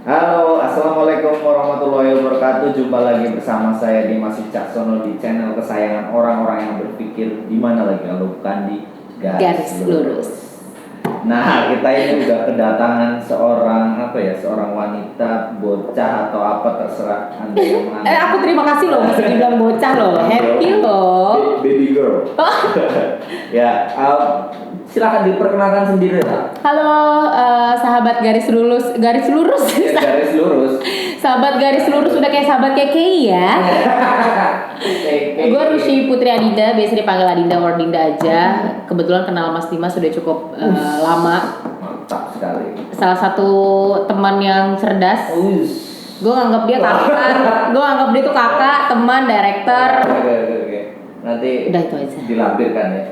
Halo, assalamualaikum warahmatullahi wabarakatuh. Jumpa lagi bersama saya Dimas Wicaksono di channel kesayangan orang-orang yang berpikir di mana lagi kalau bukan di Garis Lurus. Nah, kita ini udah kedatangan seorang wanita, bocah atau apa terserah Anda yang mana. Aku terima kasih loh masih dibilang bocah loh, happy loh. Baby girl. Ya, silakan diperkenalkan sendiri lah. Halo sahabat garis lurus. Ya, garis lurus. Sahabat garis lurus udah kayak sahabat KKI ya. Gue Rushi Putri Adinda, biasa dipanggil Adinda or Dinda aja. Kebetulan kenal Mas Dimas sudah cukup lama. Mantap sekali. Salah satu teman yang cerdas. Gue nganggap dia kakak. Gue nganggap dia tuh kakak, teman, director. Oke. Nanti udah itu aja. Dilampirkan ya.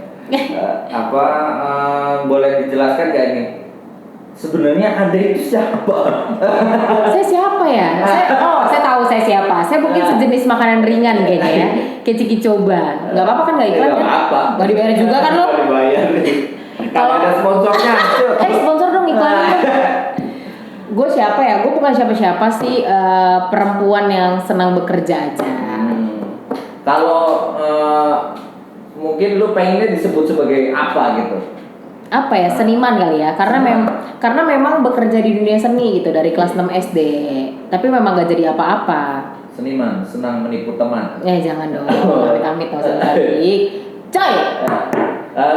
Boleh dijelaskan gak ini? Sebenarnya Anda itu siapa? Saya siapa ya? Saya tahu saya siapa. Saya mungkin sejenis makanan ringan kayaknya ya. Kayak Ciki Coba. Gak apa-apa kan, gak iklan kan? Gak apa-apa. Gak dibayar juga kan lo? Gak dibayar. Kalau ada sponsornya. Sponsor dong iklan. Gue siapa ya? Gue bukan siapa-siapa sih. Perempuan yang senang bekerja aja. Kalau mungkin lu pengennya disebut sebagai apa gitu? Apa ya, seniman kali ya, karena memang bekerja di dunia seni gitu dari kelas 6 SD, tapi memang gak jadi apa-apa. Seniman, senang menipu teman. Jangan dong, amit-amit gak usah balik. Coy!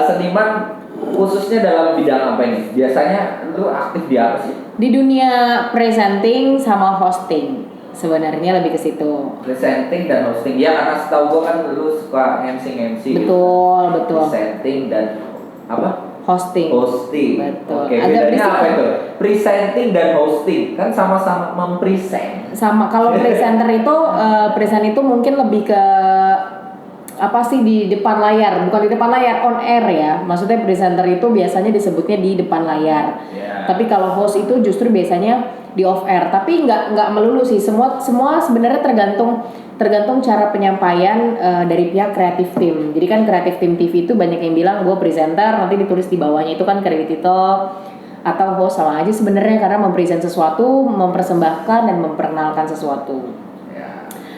Seniman khususnya dalam bidang apa ini? Biasanya lu aktif di apa sih? Di dunia presenting sama hosting. Sebenarnya lebih ke situ. Presenting dan hosting. Ya, karena setahu gua kan lu suka MC. Betul. Presenting dan apa? Hosting. Betul. Oke, bedanya apa itu? Presenting dan hosting kan sama-sama mempresent. Sama, kalau presenter itu present itu mungkin lebih ke apa sih, di depan layar, bukan di depan layar, on air ya. Maksudnya presenter itu biasanya disebutnya di depan layar. Yeah. Tapi kalau host itu justru biasanya di off air. Tapi nggak melulu sih. Semua sebenarnya tergantung cara penyampaian dari pihak kreatif tim. Jadi kan kreatif tim TV itu banyak yang bilang gue presenter, nanti ditulis di bawahnya itu kan kredit itu, atau host, sama aja sebenarnya karena mempresent sesuatu, mempersembahkan dan memperkenalkan sesuatu.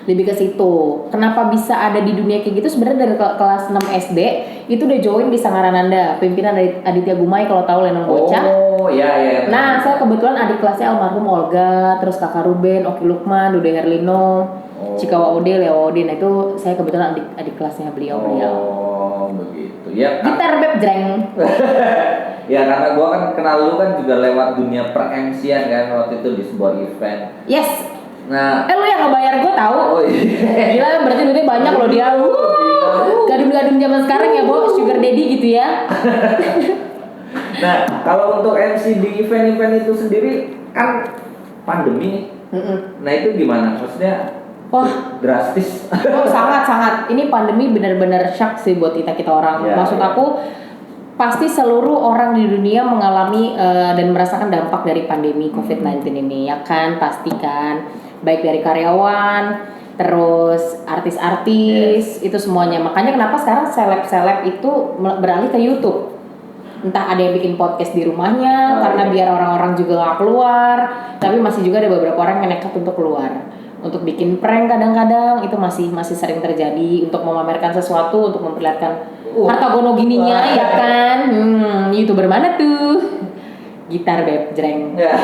Lebih ke situ. Kenapa bisa ada di dunia kayak gitu? Sebenarnya dari kelas 6 SD itu udah join di Sanggarananda, pimpinan dari Aditya Gumai, kalau tahu Lenong Bocah. Oh iya. Nah, saya kebetulan adik kelasnya almarhum Olga, terus kakak Ruben, Oki Lukman, Dude Herlino, Cikawa Ode, Leo Ode. Nah, itu saya kebetulan adik kelasnya beliau. Oh, begitu. Ya. Gitar beb jreng. Ya, karena gua kan kenal lu kan juga lewat dunia per-MC-an kan waktu itu di sebuah event. Yes. Nah, lu yang ngebayar gue tahu. Oh iya. Gila, berarti duitnya banyak loh dia. Gadun-gadun zaman sekarang ya, Bo, sugar daddy gitu ya. Nah, kalau untuk MC di event-event itu sendiri kan pandemi. Nah, itu gimana? Maksudnya drastis. Sangat. Ini pandemi benar-benar shock sih buat kita orang. Maksud aku pasti seluruh orang di dunia mengalami dan merasakan dampak dari pandemi COVID-19 ini, ya kan? Pastikan. Baik dari karyawan, terus artis-artis, itu semuanya. Makanya kenapa sekarang seleb-seleb itu beralih ke YouTube. Entah ada yang bikin podcast di rumahnya karena biar orang-orang juga gak keluar, tapi masih juga ada beberapa orang yang nekat untuk keluar. Untuk bikin prank kadang-kadang itu masih sering terjadi, untuk memamerkan sesuatu, untuk memperlihatkan harta gono gininya, ya kan? YouTuber mana tuh? Gitar beb jreng. Ya,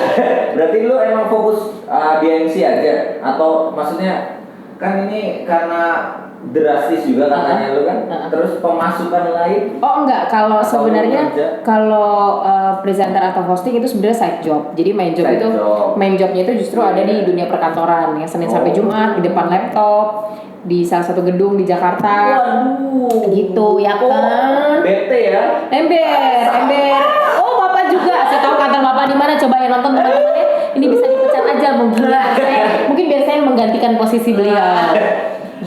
berarti lu emang fokus di MC aja, atau maksudnya kan ini karena drastis juga katanya lu kan, terus pemasukan lain? Oh enggak, kalau sebenarnya kalau presenter atau hosting itu sebenarnya side job. Jadi main jobnya itu justru ada di dunia perkantoran yang Senin sampai Jumat di depan laptop di salah satu gedung di Jakarta. Waduh. Gitu ya kan? Bete ya? Ember. Oh, Bapak juga. Saya tahu kantor Bapak di mana, coba yang nonton teman-teman ya. Ini bisa dipecat aja mungkin biar saya menggantikan posisi beliau.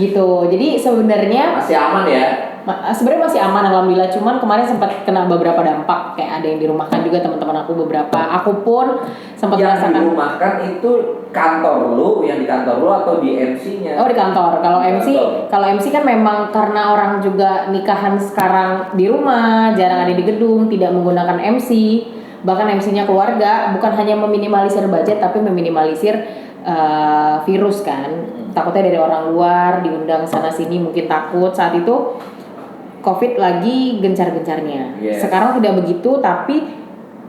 Gitu. Jadi sebenarnya masih aman ya? Sebenarnya masih aman alhamdulillah, cuman kemarin sempat kena beberapa dampak, kayak ada yang dirumahkan juga teman-teman aku beberapa. Aku pun sempat merasakan. Yang dirumahkan itu yang di kantor lu atau di MC-nya? Oh, di kantor. Kalau MC kan memang karena orang juga nikahan sekarang di rumah, jarang ada di gedung, tidak menggunakan MC. bahkan MC-nya keluarga, bukan hanya meminimalisir budget tapi meminimalisir virus kan. Takutnya dari orang luar diundang sana sini, mungkin takut saat itu COVID lagi gencar-gencarnya. Yes. Sekarang tidak begitu, tapi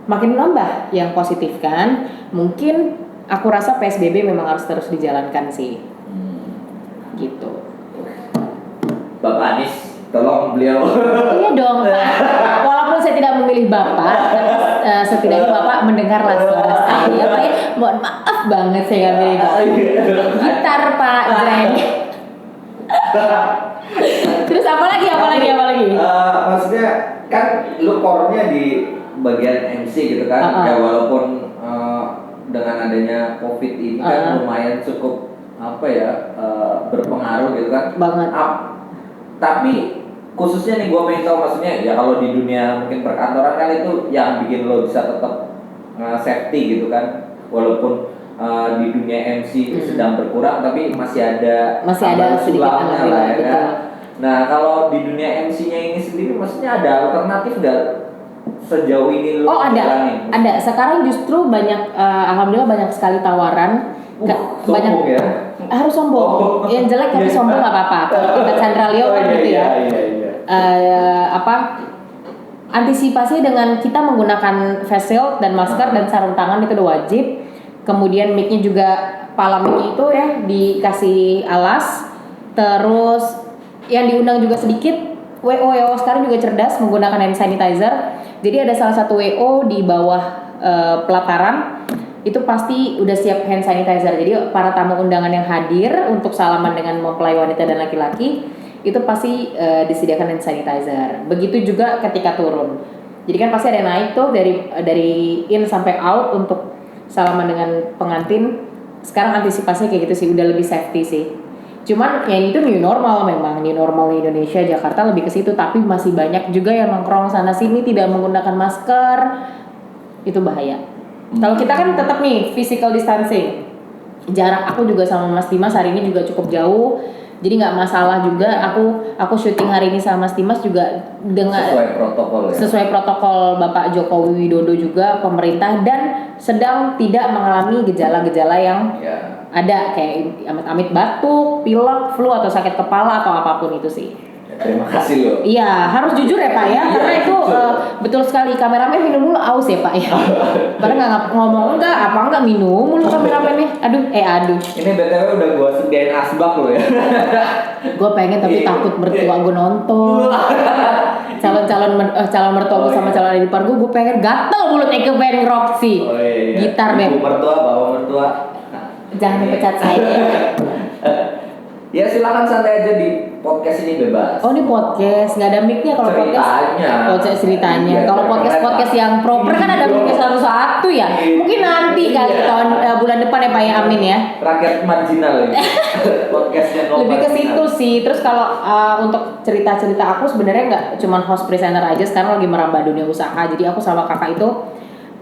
makin nambah yang positif kan. Mungkin aku rasa PSBB memang harus terus dijalankan sih. Gitu. Bapak Anies, tolong beliau. Iya dong, Pak. Walaupun saya tidak memilih Bapak, tapi setidaknya Bapak mendengarlah suara saya. Pak ya, mohon maaf banget saya nggak milih Bapak. Gitar Pak, jreng. Terus apa lagi? Maksudnya kan lu core-nya di bagian MC gitu kan. Ya walaupun dengan adanya COVID ini kan lumayan cukup berpengaruh gitu kan. Banget. Tapi khususnya nih gue pengen tahu, maksudnya ya kalau di dunia mungkin perkantoran kan itu yang bikin lo bisa tetap safety gitu kan, walaupun di dunia MC itu sedang berkurang tapi masih ada sedikit lah ya kan. Nah kalau di dunia MC-nya ini sendiri maksudnya ada alternatif nggak sejauh ini lo? Oh ada. Sekarang justru banyak, alhamdulillah banyak sekali tawaran. Banyak ya? Harus sombong. Yang jelek tapi sombong nggak apa-apa. Kalau kata Chandra Leo kan gitu ya. Antisipasi dengan kita menggunakan face shield dan masker dan sarung tangan itu udah wajib. Kemudian mic-nya juga, pala mic itu ya dikasih alas. Terus yang diundang juga sedikit. WO sekarang juga cerdas menggunakan hand sanitizer. Jadi ada salah satu WO di bawah pelataran itu pasti udah siap hand sanitizer. Jadi para tamu undangan yang hadir untuk salaman dengan mempelai wanita dan laki-laki itu pasti disediakan hand sanitizer. Begitu juga ketika turun. Jadi kan pasti ada yang naik tuh dari in sampai out untuk salaman dengan pengantin. Sekarang antisipasinya kayak gitu sih, udah lebih safety sih. Cuman yang itu new normal, memang new normal Indonesia, Jakarta lebih ke situ, tapi masih banyak juga yang nongkrong sana sini tidak menggunakan masker. Itu bahaya. Kalau kita kan tetap nih physical distancing. Jarak aku juga sama Mas Dimas hari ini juga cukup jauh. Jadi nggak masalah juga. Aku syuting hari ini sama Mas Dimas juga dengan sesuai protokol Bapak Jokowi Widodo juga, pemerintah, dan sedang tidak mengalami gejala-gejala yang ada kayak amit-amit batuk, pilek, flu atau sakit kepala atau apapun itu sih. Terima kasih loh. Iya, harus jujur ya Pak ya, karena itu betul sekali. Kameramen minum mulu aus ya Pak ya. Padahal nggak ngomong enggak minum mulu kameramennya. Aduh. Ini BTW udah gua sediain asbak lo ya. Gue pengen tapi takut mertua gue nonton. Calon mertua gue sama calon adik ipar gue pengen gatel mulutnya ke band rock sih. Gitar deh. Bawa mertua. Jangan dipecat saya. Ya silakan santai aja di podcast ini bebas. Oh ini podcast, nggak ada mic-nya kalau podcast. Ceritanya. Kalau podcast yang proper kan ada mic-nya satu-satu ya. Mungkin nanti kali tahun bulan depan ya Pak ya, amin ya. Rakyat marginal ini. Podcastnya lebih ke situ sih. Terus kalau untuk cerita-cerita aku sebenarnya nggak cuma host presenter aja, sekarang lagi merambah dunia usaha. Jadi aku sama kakak itu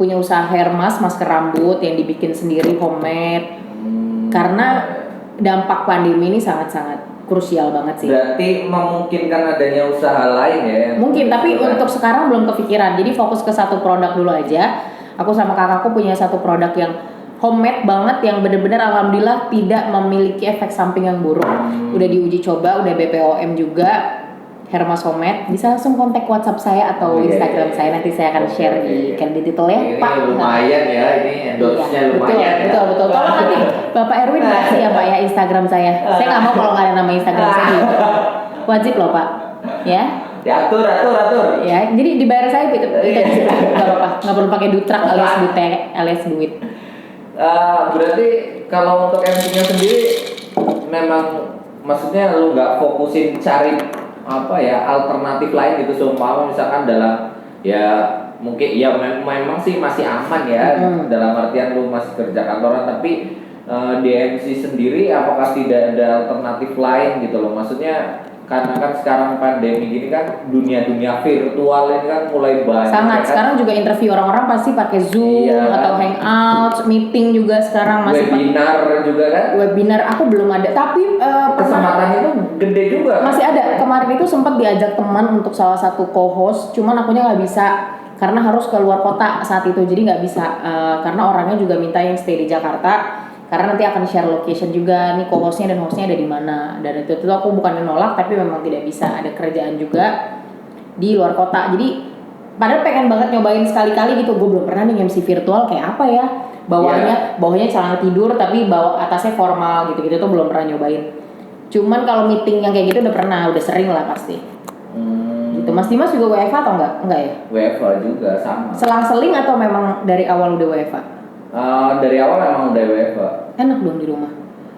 punya usaha hair mask, masker rambut yang dibikin sendiri homemade. Karena dampak pandemi ini sangat-sangat krusial banget sih. Berarti memungkinkan adanya usaha lain ya? Mungkin, tapi untuk sekarang belum kepikiran. Jadi fokus ke satu produk dulu aja. Aku sama kakakku punya satu produk yang homemade banget, yang benar-benar alhamdulillah tidak memiliki efek samping yang buruk. Udah diuji coba, udah BPOM juga. Hermas Homemade, bisa langsung kontak WhatsApp saya atau Instagram saya, nanti saya akan share di detail ya ini Pak. Lumayan ya, ini endorse-nya lumayan. Betul. Tolong nanti Bapak Erwin kasih ya Pak ya Instagram saya. Saya nggak mau kalau nggak ada nama Instagram saya juga. Wajib loh Pak, ya. Atur. Ya, jadi dibayar saya itu nggak apa-apa, nggak perlu pakai dutrak alias duit. Berarti kalau untuk MC-nya sendiri memang maksudnya lu nggak fokusin cari alternatif lain gitu, seumpama misalkan dalam mungkin memang sih masih aman ya, dalam artian lu masih kerja kantoran, tapi di MC sendiri apakah tidak ada alternatif lain gitu loh, maksudnya karena kan sekarang pandemi gini kan dunia virtual ini kan mulai banyak. Sangat, sekarang juga interview orang-orang pasti pakai Zoom atau Hangout, meeting juga sekarang masih webinar juga kan? Webinar aku belum ada, tapi kesempatan itu gede juga. Masih ada. Kemarin itu sempat diajak teman untuk salah satu co-host, cuman akunya nggak bisa karena harus keluar kota saat itu, jadi nggak bisa karena orangnya juga minta yang stay di Jakarta karena nanti akan share location juga nih co-hostnya dan hostnya ada di mana. Dan itu aku bukan nolak tapi memang tidak bisa, ada kerjaan juga di luar kota. Jadi padahal pengen banget nyobain sekali-kali gitu. Gue belum pernah nih MC virtual kayak apa ya, bawahnya celana tidur tapi bawa atasnya formal gitu-gitu tuh belum pernah nyobain. Cuman kalau meeting yang kayak gitu udah pernah, udah sering lah pasti. Gitu. Mas Dimas juga WFH atau enggak? Enggak ya? WFH juga sama. Selang-seling atau memang dari awal udah WFH? Dari awal memang udah WFH. Enak dong di rumah.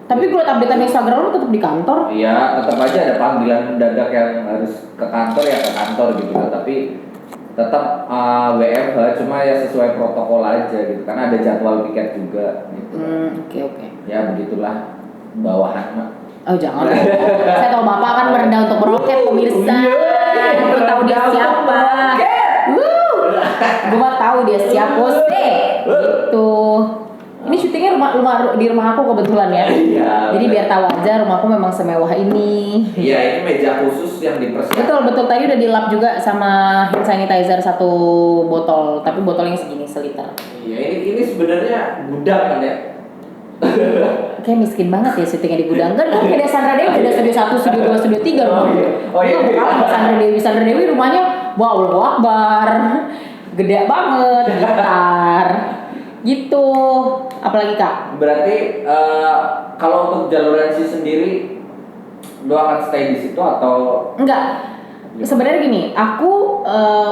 Tapi kalau updatean Instagram lu tetap di kantor? Iya, tetap aja ada panggilan mendadak yang harus ke kantor ya ke kantor gitu kan. Tapi tetap WFH, cuma ya sesuai protokol aja gitu. Karena ada jadwal piket juga gitu. Oke. Ya begitulah bawahan mah. Oh jangan. Saya tahu Bapak kan merendah untuk meroket pemirsa. Gue tahu dia siapa. Gue mah tahu dia siapa sih. Gitu. Ini syutingnya di rumah aku kebetulan ya. Iya. Jadi biar tahu aja rumahku memang semewah ini. Iya, ini meja khusus yang dipersiapkan. Betul tadi udah dilap juga sama hand sanitizer 1 botol, tapi botolnya segini seliter. Iya, ini sebenarnya gudang kan ya. Kayak miskin banget ya syutingnya di gudang. Kan kayak Sandra Dewi ada studio 1, studio 2, studio 3 rumah. Oh iya. Kalau Sandra Dewi rumahnya Allahu Akbar. Gede banget, gitar. Gitu. Apalagi Kak? Berarti kalau untuk jalur MC sendiri lu akan stay di situ atau enggak? Sebenarnya gini, aku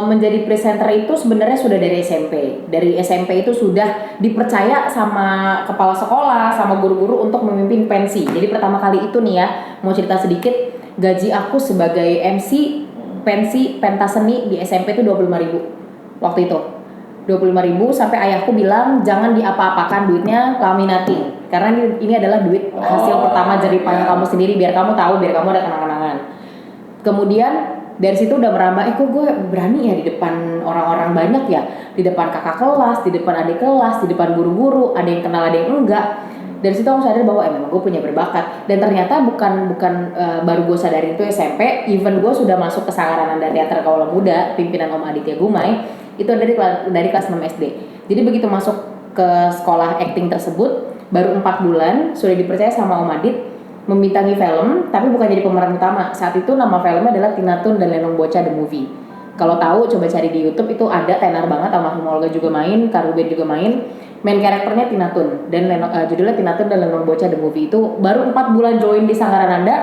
menjadi presenter itu sebenarnya sudah dari SMP. Dari SMP itu sudah dipercaya sama kepala sekolah, sama guru-guru untuk memimpin pensi. Jadi pertama kali itu nih ya, mau cerita sedikit, gaji aku sebagai MC pensi pentas seni di SMP itu 25.000 waktu itu. 25.000 sampai ayahku bilang jangan diapa-apakan duitnya, laminating. Karena ini adalah duit hasil pertama jerih payah kamu sendiri, biar kamu tahu, biar kamu ada kenang-kenangan. Kemudian dari situ udah merambah, kok gue berani ya di depan orang-orang banyak ya, di depan kakak kelas, di depan adik kelas, di depan guru-guru, ada yang kenal ada yang enggak. Dari situ aku sadar bahwa memang gue punya berbakat. Dan ternyata bukan baru gue sadari itu SMP, even gue sudah masuk ke Sanggaran Nanda Teater Kaula Muda, pimpinan Om Aditya Gumai, itu dari kelas 6 SD. Jadi begitu masuk ke sekolah acting tersebut, baru 4 bulan sudah dipercaya sama Om Adit membintangi film, tapi bukan jadi pemeran utama. Saat itu nama filmnya adalah Tina Toon dan Lenong Bocah The Movie. Kalau tahu coba cari di YouTube, itu ada, tenar banget, almarhum Olga juga main, Karubin juga main. Main karakternya Tina Toon dan judulnya Tina Toon dan Lenong Bocah The Movie. Itu baru 4 bulan join di Sanggaran Nanda,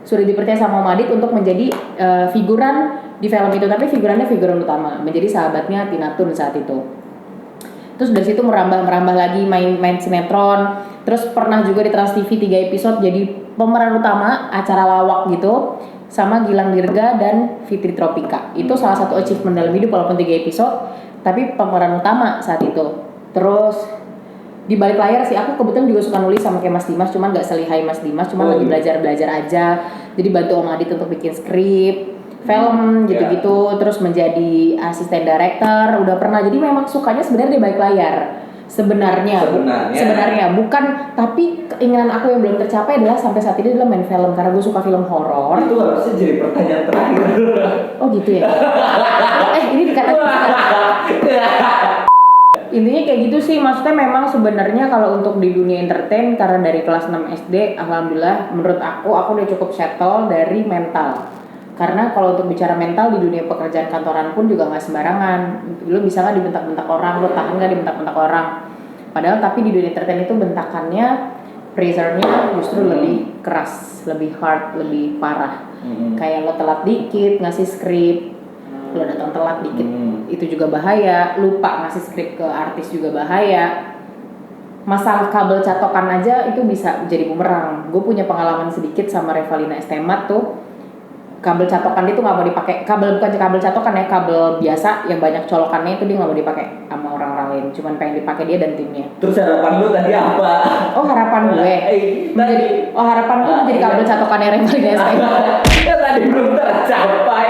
sudah dipercaya sama Om Adit untuk menjadi figuran di film itu, tapi figurannya figuran utama, menjadi sahabatnya Tina Toon saat itu. Terus dari situ merambah lagi main sinetron. Terus pernah juga di Trans TV 3 episode jadi pemeran utama acara lawak gitu sama Gilang Dirga dan Fitri Tropika. Itu salah satu achievement dalam hidup walaupun 3 episode, tapi pemeran utama saat itu. Terus di balik layar sih aku kebetulan juga suka nulis sama kayak Mas Dimas, cuman nggak selihai Mas Dimas, cuman lagi belajar aja. Jadi bantu Om Adit untuk bikin skrip film gitu-gitu, terus menjadi asisten director, udah pernah. Jadi memang sukanya sebenarnya di balik layar. Sebenarnya bukan, tapi keinginan aku yang belum tercapai adalah sampai saat ini adalah main film, karena gue suka film horor. Itu harusnya jadi pertanyaan terakhir. Oh gitu ya. Ini dikatakan intinya kayak gitu sih. Maksudnya memang sebenarnya kalau untuk di dunia entertain, karena dari kelas 6 SD, alhamdulillah menurut aku udah cukup settle dari mental. Karena kalau untuk bicara mental di dunia pekerjaan kantoran pun juga nggak sembarangan. Lo bisa nggak dibentak-bentak orang, lo tahan nggak dibentak-bentak orang. Padahal tapi di dunia entertain itu bentakannya, pressure-nya justru lebih keras, lebih hard, lebih parah. Kayak lo telat dikit ngasih skrip, lo datang telat dikit, itu juga bahaya. Lupa ngasih skrip ke artis juga bahaya. Masalah kabel catokan aja itu bisa jadi bumerang. Gue punya pengalaman sedikit sama Revalina Estemat tuh. Kabel catokan itu nggak mau dipakai, bukan kabel catokan ya, kabel biasa yang banyak colokannya itu dia nggak mau dipakai sama orang-orang lain, cuman pengen dipakai dia dan timnya. Terus harapan lu tadi apa? Harapan gue harapan gue menjadi kabel catokannya Revalina Estemat. Ya tadi belum tercapai.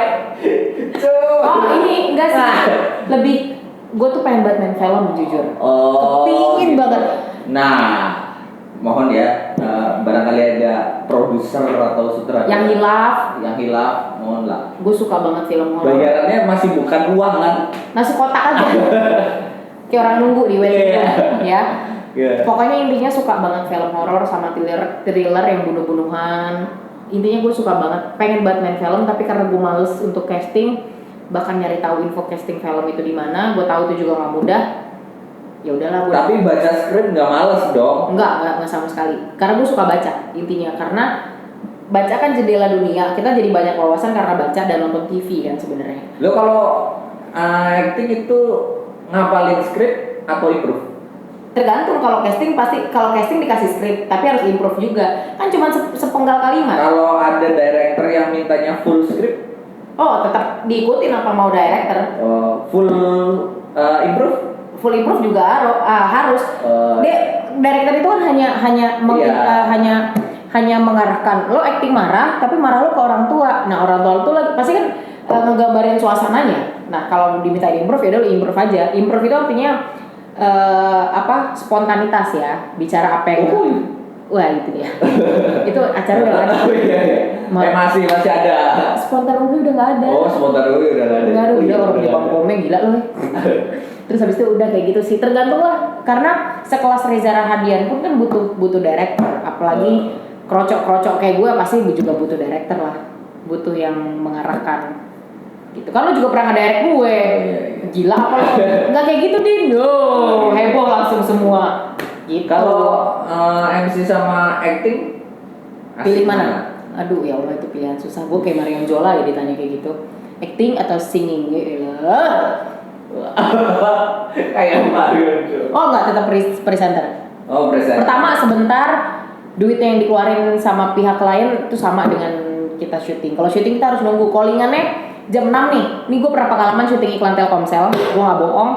Ini enggak sih, lebih gue tuh pengen banget main film jujur. Kepingin banget. Nah, mohon ya, barangkali ada produser atau sutradara yang hilaf, mohon lah. Gue suka banget film horor. Bayarannya masih bukan uang kan? Nasi kotak aja. Kayak orang nunggu di waiting room, ya. Pokoknya intinya suka banget film horor sama thriller yang bunuh-bunuhan. Intinya gue suka banget, pengen banget main film tapi karena gue males untuk casting, bahkan nyari tahu info casting film itu di mana, gue tahu itu juga nggak mudah. Ya udahlah. Tapi baca skrip nggak males dong? Nggak sama sekali. Karena gue suka baca intinya, karena baca kan jendela dunia. Kita jadi banyak wawasan karena baca dan nonton TV kan sebenarnya. Lo kalau acting itu ngapalin skrip atau improve? Tergantung. Kalau casting dikasih skrip tapi harus improve juga. Kan cuma sepenggal kalimat. Kalau ada director yang mintanya full skrip? Oh, tetap diikutin apa mau director. Full improve? Full improve juga harus. Director itu kan hanya mengarahkan lo acting marah, tapi marah lo ke orang tua. Nah orang tua itu pasti kan ngegambarin suasananya. Nah kalau diminta improve ya udah improve aja. Improve itu artinya spontanitas ya, bicara apa yang wah gitu ya. Itu acara udah nggak ada. Masih ada. Spontan udah nggak ada. Oh spontan udah nggak ada. Nggak ada, udah orang di Bangkome gila loh. Terus habis itu udah kayak gitu sih, tergantung lah. Karena sekelas Reza Rahadian pun kan butuh director, apalagi krocok kayak gue pasti juga butuh director lah, butuh yang mengarahkan. Gitu kan, lo juga pernah nge-direct gue. Gila apa lo? Nggak kayak gitu Din. Heboh langsung semua. Gitu. Kalau MC sama acting pilih mana? Aduh ya Allah, itu pilihan susah. Gue kayak Marion Jola ya ditanya kayak gitu. Acting atau singing? Kayak Marion Jola. Oh enggak, tetap presenter. Oh presenter. Pertama sebentar, duitnya yang dikeluarin sama pihak lain itu sama dengan kita syuting. Kalau syuting kita harus nunggu callingannya jam 6 nih. Nih gue pernah pengalaman syuting iklan Telkomsel, gue nggak bohong.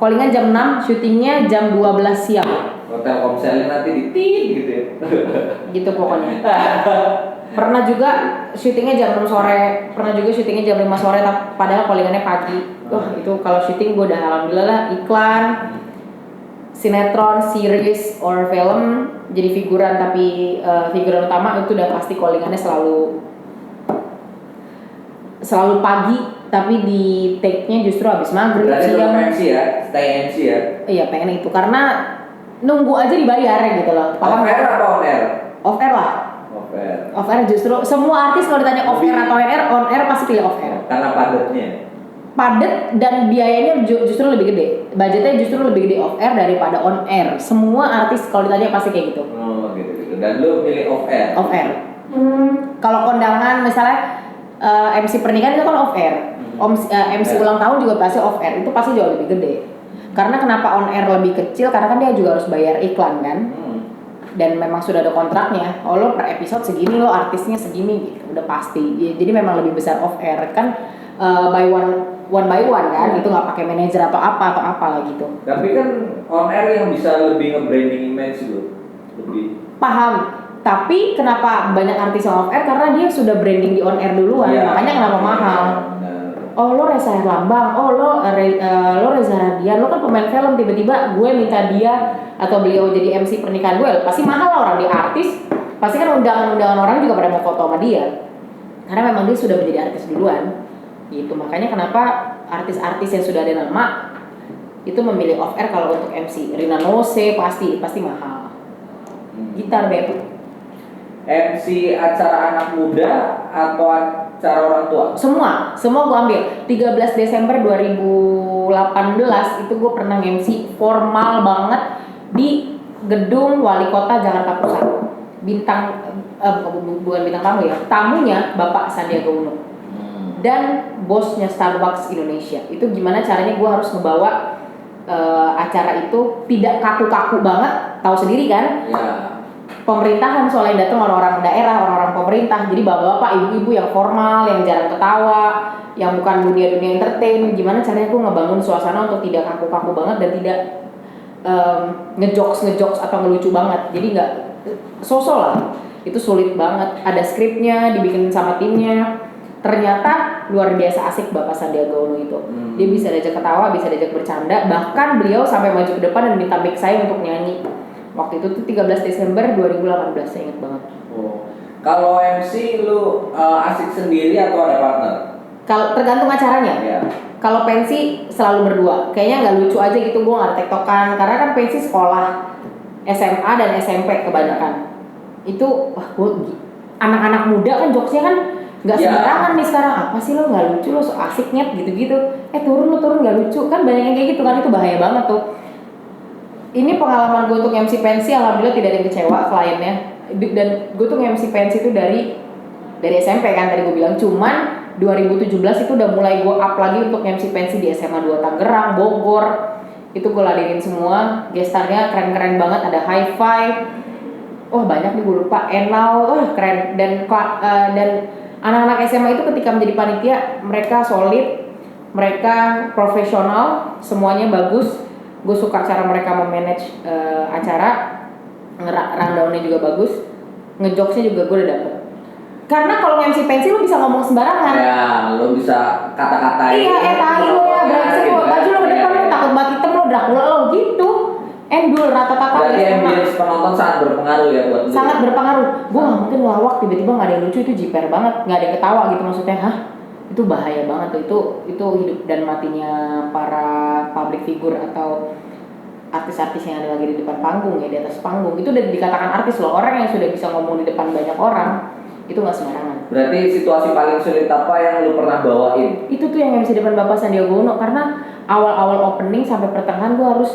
Callingan jam 6, syutingnya jam 12 siang. Telkomselnya nanti ditit gitu ya. Gitu pokoknya. Pernah juga syutingnya jam 6 sore, pernah juga syutingnya jam 5 sore, padahal callingannya pagi. Wah itu kalau syuting gue udah alhamdulillah lah, iklan, sinetron, series, or film jadi figuran, tapi figuran utama itu udah pasti callingannya selalu pagi, tapi di take-nya justru habis maghrib. Berarti lo MC ya, stay MC ya? Iya pengen itu, karena nunggu aja dibayar gitu loh. Off air apa on air? Off air lah. Off air justru semua artis kalau ditanya off air atau on air pasti pilih off air. Karena padatnya. Padat dan biayanya justru lebih gede. Budgetnya justru lebih gede off air daripada on air. Semua artis kalau ditanya pasti kayak gitu. Oh gitu. Dan lu pilih off air? Off air. Kalau kondangan misalnya MC pernikahan itu kan off air. MC ulang tahun juga pasti off air. Itu pasti jauh lebih gede. Karena kenapa on air lebih kecil? Karena kan dia juga harus bayar iklan kan. Dan memang sudah ada kontraknya. Oh lo per episode segini, lo artisnya segini gitu. Udah pasti. Jadi memang lebih besar off air kan, by one by one kan. Itu nggak pakai manajer atau apa lah gitu. Tapi kan on air yang bisa lebih nge-branding image gitu. Lebih. Paham. Tapi kenapa banyak artis yang off air? Karena dia sudah branding di on air duluan. Ya, makanya kenapa mahal. Oh lo Reza Herlambang, oh lo Reza Radian, lo kan pemain film, tiba-tiba gue minta dia atau beliau jadi MC pernikahan gue, pasti mahal lah. Orang dia artis, pasti kan undangan-undangan orang juga pada mau foto sama dia, karena memang dia sudah menjadi artis duluan gitu. Makanya kenapa artis-artis yang sudah ada nama itu memilih off air. Kalau untuk MC Rina Nose pasti mahal. Gitar deh. MC acara anak muda atau acara orang tua? Semua gue ambil. 13 Desember 2018 itu gue pernah MC formal banget di gedung Wali Kota Jakarta Pusat. Bukan bintang tamu ya, tamunya Bapak Sandiaga Uno dan bosnya Starbucks Indonesia. Itu gimana caranya gue harus ngebawa acara itu tidak kaku-kaku banget, tahu sendiri kan? Ya. Pemerintahan soalnya datang orang-orang daerah, orang-orang pemerintah, jadi bapak-bapak, ibu-ibu yang formal, yang jarang ketawa, yang bukan dunia entertain. Gimana caranya gue ngebangun suasana untuk tidak kaku-kaku banget dan tidak ngejokes atau ngelucu banget. Jadi nggak sosok lah. Itu sulit banget. Ada skripnya, dibikin sama timnya. Ternyata luar biasa asik Bapak Sandiaga Uno itu. Dia bisa diajak ketawa, bisa diajak bercanda. Bahkan beliau sampai maju ke depan dan minta mic saya untuk nyanyi. Waktu itu tuh 13 Desember 2018, saya ingat banget. Oh. Kalau MC lu asik sendiri atau ada partner? Kalau tergantung acaranya. Ya. Kalau pensi selalu berdua. Kayaknya nggak lucu aja gitu, gue nggak tektokan. Karena kan pensi sekolah SMA dan SMP kebanyakan. Itu anak-anak muda kan jokesnya kan nggak sembarangan nih sekarang. Apa sih lo nggak lucu, lo so asik nyet gitu-gitu. Turun nggak lucu kan, banyak yang kayak gitu kan, itu bahaya banget tuh. Ini pengalaman gue untuk MC pensi, alhamdulillah tidak ada yang kecewa kliennya. Dan gue tuh MC pensi itu dari SMP kan tadi gue bilang, cuman 2017 itu udah mulai gue up lagi untuk MC pensi di SMA 2 Tangerang, Bogor. Itu gue ladenin semua, gestarnya keren-keren banget, ada High Five. Oh banyak nih gue lupa, Enau, keren. Dan anak-anak SMA itu ketika menjadi panitia, mereka solid, mereka profesional, semuanya bagus. Gue suka cara mereka memanage acara, rundownnya juga bagus, ngejokesnya juga gue udah dapet. Karena kalau MC pensi lo bisa ngomong sembarangan. Ya, lo bisa kata-katain. Iya, tai lo ya, brengsek lo, baju lo ke depan lo takut banget hitam lo, Dracula lo gitu. Endul rata-rata. Berarti ambience penonton sangat berpengaruh ya buat lo. Sangat berpengaruh. Gue nggak mungkin ngelawak tiba-tiba nggak ada yang lucu, itu jiper banget, nggak ada yang ketawa gitu maksudnya. Itu bahaya banget tuh. Itu hidup dan matinya para public figure atau artis-artis yang ada lagi di depan panggung ya, di atas panggung. Itu udah dikatakan artis loh, orang yang sudah bisa ngomong di depan banyak orang. Itu nggak sembarangan. Berarti situasi paling sulit apa yang lu pernah bawain? Itu tuh yang MC depan Bapak Sandiaga Uno, karena awal-awal opening sampai pertengahan gue harus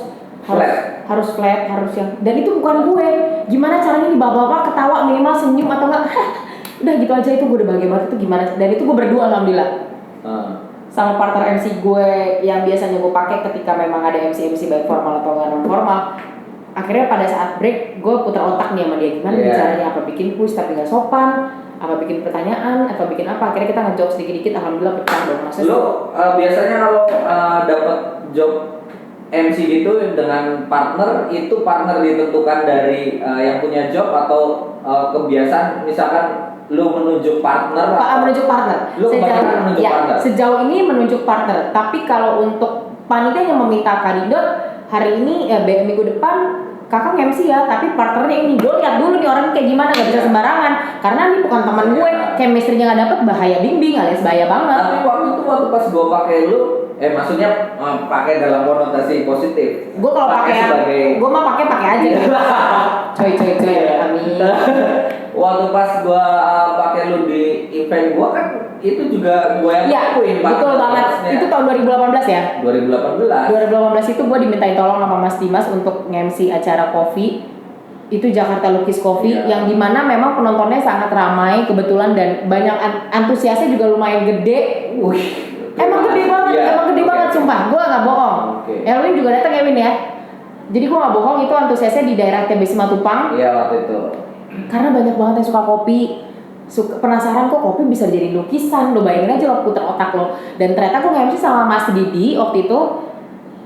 flat, harus yang, dan itu bukan gue. Gimana caranya nih bapak-bapak ketawa minimal senyum atau enggak? Udah gitu aja, itu gue udah bahagia banget. Itu gimana? Dan itu gue berdua alhamdulillah. Sama partner MC gue yang biasanya gue pakai ketika memang ada MC baik formal atau nggak non formal. Akhirnya pada saat break gue putar otak nih sama dia, gimana caranya, apa bikin push tapi nggak sopan, apa bikin pertanyaan, apa bikin apa. Akhirnya kita ngejokes dikit-dikit, alhamdulillah pecah dong. Maksudnya lo biasanya kalau dapat job MC gitu dengan partner, itu partner ditentukan dari yang punya job atau kebiasaan, misalkan lu menunjuk partner? Menunjuk partner. Sejauh ini menunjuk partner. Tapi kalau untuk panitia yang meminta kandidat hari ini minggu depan kakak MC ya, tapi partnernya ini, gue lihat dulu nih orangnya kayak gimana, gak bisa sembarangan. Karena ini bukan teman gue, chemistry-nya gak dapet, bahaya bimbing alias bahaya banget. Tapi waktu pas gue pakai lu, maksudnya pakai dalam konotasi positif. Gue kalau pakai gue mah pakai aja. coy, amin. Waktu pas gue pakai lu di event gue kan, itu juga gue yang lakuin. Betul banget. Itu tahun 2018 ya. 2018 itu gue dimintain tolong sama Mas Dimas untuk nge-MC acara kopi. Itu Jakarta Lukis Coffee, yang dimana memang penontonnya sangat ramai kebetulan, dan banyak antusiasnya juga lumayan gede. Emang gede banget sumpah, gue gak bohong. Erwin juga datang ya Win ya. Jadi gue gak bohong, itu antusiasnya di daerah TB Simatupang. Iya waktu itu. Karena banyak banget yang suka kopi, penasaran kok kopi bisa jadi lukisan. Lo bayangin aja, lo puter otak lo. Dan ternyata gue nge-MC sama Mas Didi waktu itu,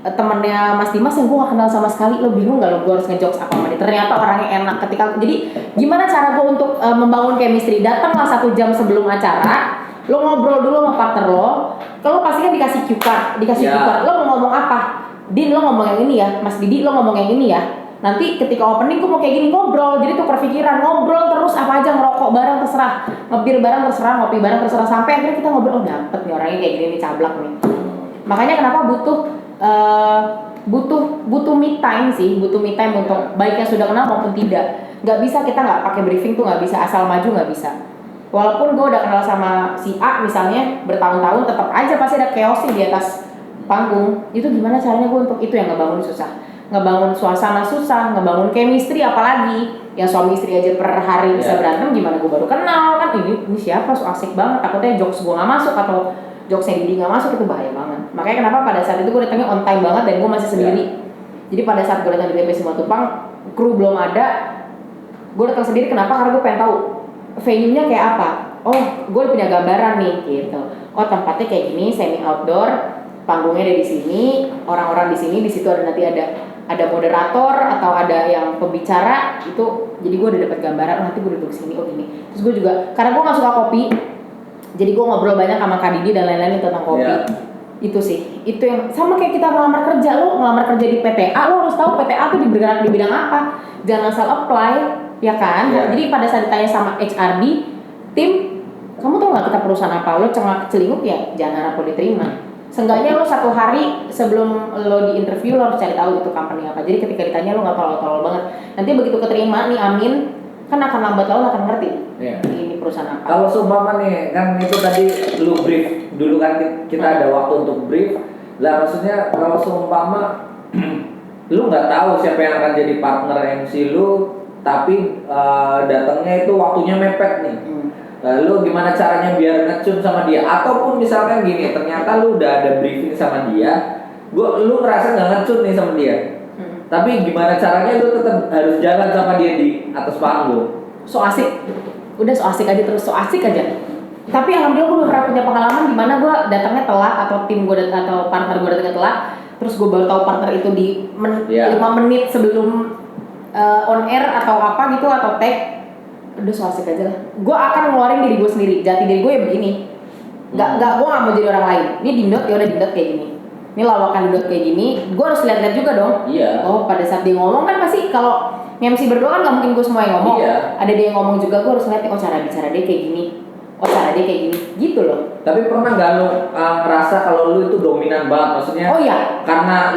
temennya Mas Dimas yang gue gak kenal sama sekali. Lo bingung gak lo gue harus ngejokes apa sama dia? Ternyata orangnya enak. Jadi gimana cara gue untuk membangun chemistry? Datanglah 1 jam sebelum acara, lo ngobrol dulu sama partner lo. Kalau pasti kan dikasih cue card, lo mau ngomong apa? Din, lo ngomong yang ini ya. Mas Didi, lo ngomong yang ini ya. Nanti ketika opening gue mau kayak gini, ngobrol. Jadi tuh perpikiran, ngobrol terus apa aja, ngerokok bareng terserah, ngebir bareng terserah, ngopi bareng terserah, sampai akhirnya kita ngobrol, dapet nih orangnya kayak gini nih, cablak nih. Makanya kenapa butuh me time sih, butuh me time untuk baik yang sudah kenal maupun tidak. Gak bisa kita nggak pakai briefing tuh, nggak bisa asal maju, nggak bisa. Walaupun gue udah kenal sama si A misalnya bertahun-tahun, tetap aja pasti ada chaos di atas panggung. Itu gimana caranya gue untuk itu yang ngebangun susah, ngebangun suasana susah, ngebangun chemistry apalagi yang suami istri aja per hari bisa berantem, gimana gue baru kenal kan, ini siapa, so asik banget, takutnya jokes gue nggak masuk atau jokesnya Didi nggak masuk, itu bahaya banget. Makanya kenapa pada saat itu gue datangnya on time banget dan gue masih sendiri. Jadi pada saat gue datang di TP Simatupang, kru belum ada, gue datang sendiri. Kenapa? Karena gue pengen tahu venue-nya kayak apa. Oh, gue punya gambaran nih gitu. Oh, tempatnya kayak gini, semi outdoor, panggungnya ada di sini, orang-orang di sini, di situ ada nanti ada moderator atau ada yang pembicara itu. Jadi gue udah dapat gambaran, nanti gue duduk sini, oh gini. Terus gue juga, karena gue nggak suka kopi, jadi gue ngobrol banyak sama Kak Didi dan lain-lain tentang kopi. Itu sih, itu yang sama kayak kita ngelamar kerja. Lo ngelamar kerja di PTA, lo harus tahu PTA tuh bergerak di bidang apa. Jangan asal apply. ya kan? Iya. Jadi pada saat ditanya sama HRD, tim, kamu tahu nggak kita perusahaan apa? Lo celinguk ya, jangan harap lo diterima. Seenggaknya lo 1 hari sebelum lo di interview lo harus cari tahu itu company apa. Jadi ketika ditanya lo nggak tolol-tolol banget. Nanti begitu keterima nih, amin, kan akan lambat laun akan ngerti. Iya. Ini perusahaan apa. Kalau seumpama nih, kan itu tadi lu brief dulu kan, kita ada waktu untuk brief. Lah maksudnya kalau seumpama lu nggak tahu siapa yang akan jadi partner MC lu, tapi datangnya itu waktunya mepet nih. Lalu gimana caranya biar ngecun sama dia? Ataupun misalkan gini, ternyata lu udah ada briefing sama dia, lu ngerasa nggak ngecun nih sama dia. Tapi gimana caranya lu tetap harus jalan sama dia di atas panggung? So asik, udah so asik aja terus, so asik aja. Tapi alhamdulillah gue belum pernah punya pengalaman di mana gue datangnya telat atau tim gue atau partner gue datangnya telat, terus gue baru tahu partner itu di 5 menit sebelum on air atau apa gitu atau tag. Udah so asik aja lah. Gue akan ngeluarin diri gue sendiri, jati diri gue ya begini. Gue gak mau jadi orang lain. Ini Dindot ya udah Dindot kayak gini. Ini lawakan Dindot kayak gini. Gue harus lihat-lihat juga dong. Iya. Oh pada saat dia ngomong kan pasti kalau MC berdua kan gak mungkin gue semua yang ngomong. Iya. Ada dia yang ngomong juga, gue harus lihat oh cara bicara dia kayak gini. Oh cara dia kayak gini, gitu loh. Tapi pernah nggak lu ngerasa kalau lu itu dominan banget, maksudnya? Oh iya. Karena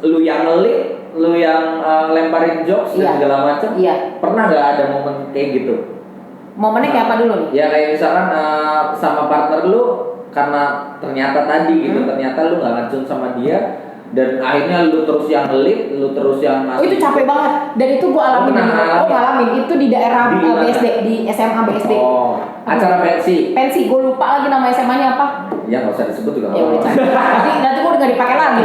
lu yang ngelik, lu yang lemparin jokes dan segala macam. Iya. Pernah nggak ada momen kayak gitu? Momennya kayak apa dulu nih? Ya kayak misalkan sama partner lu, karena ternyata tadi gitu, ternyata lu nggak ngacun sama dia, dan akhirnya lu terus yang ngelik, lu terus yang Oh itu capek banget, dan itu gue alamin. Ngalamin itu di daerah BSD, di SMA BSD. Oh, acara pensi. Pensi, gue lupa lagi nama SMA-nya apa. Ya nggak usah disebut juga. Ya udah nanti gue udah nggak dipakai lagi.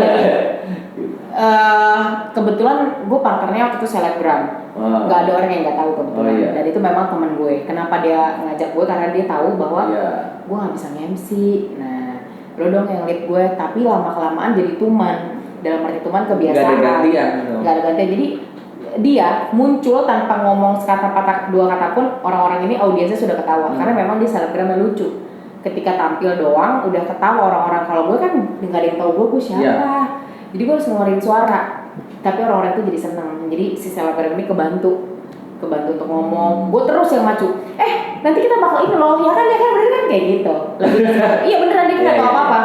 Kebetulan gue partnernya waktu itu selebgram, nggak ada orang yang nggak tahu kebetulan. Iya. Dan itu memang teman gue. Kenapa dia ngajak gue? Karena dia tahu bahwa gue nggak bisa nge-MC. Nah, lo dong yang lead gue. Tapi lama kelamaan jadi tuman. Dalam arti tuman kebiasaan. Nggak ada gantian. Nggak ada gantian. Jadi dia muncul tanpa ngomong dua kata pun orang-orang ini audiensnya sudah ketawa. Karena memang dia selebgramnya lucu. Ketika tampil doang udah ketawa orang-orang. Kalau gue kan nggak ada yang tahu gue siapa. Yeah. Jadi gue harus ngeluarin suara, tapi orang-orang itu jadi seneng. Jadi si selebgram ini kebantu untuk ngomong. Gue terus yang maju. Nanti kita bakal ini loh, ya kan bener kan kayak gitu. Lebih iya beneran dia nggak tahu apa-apa.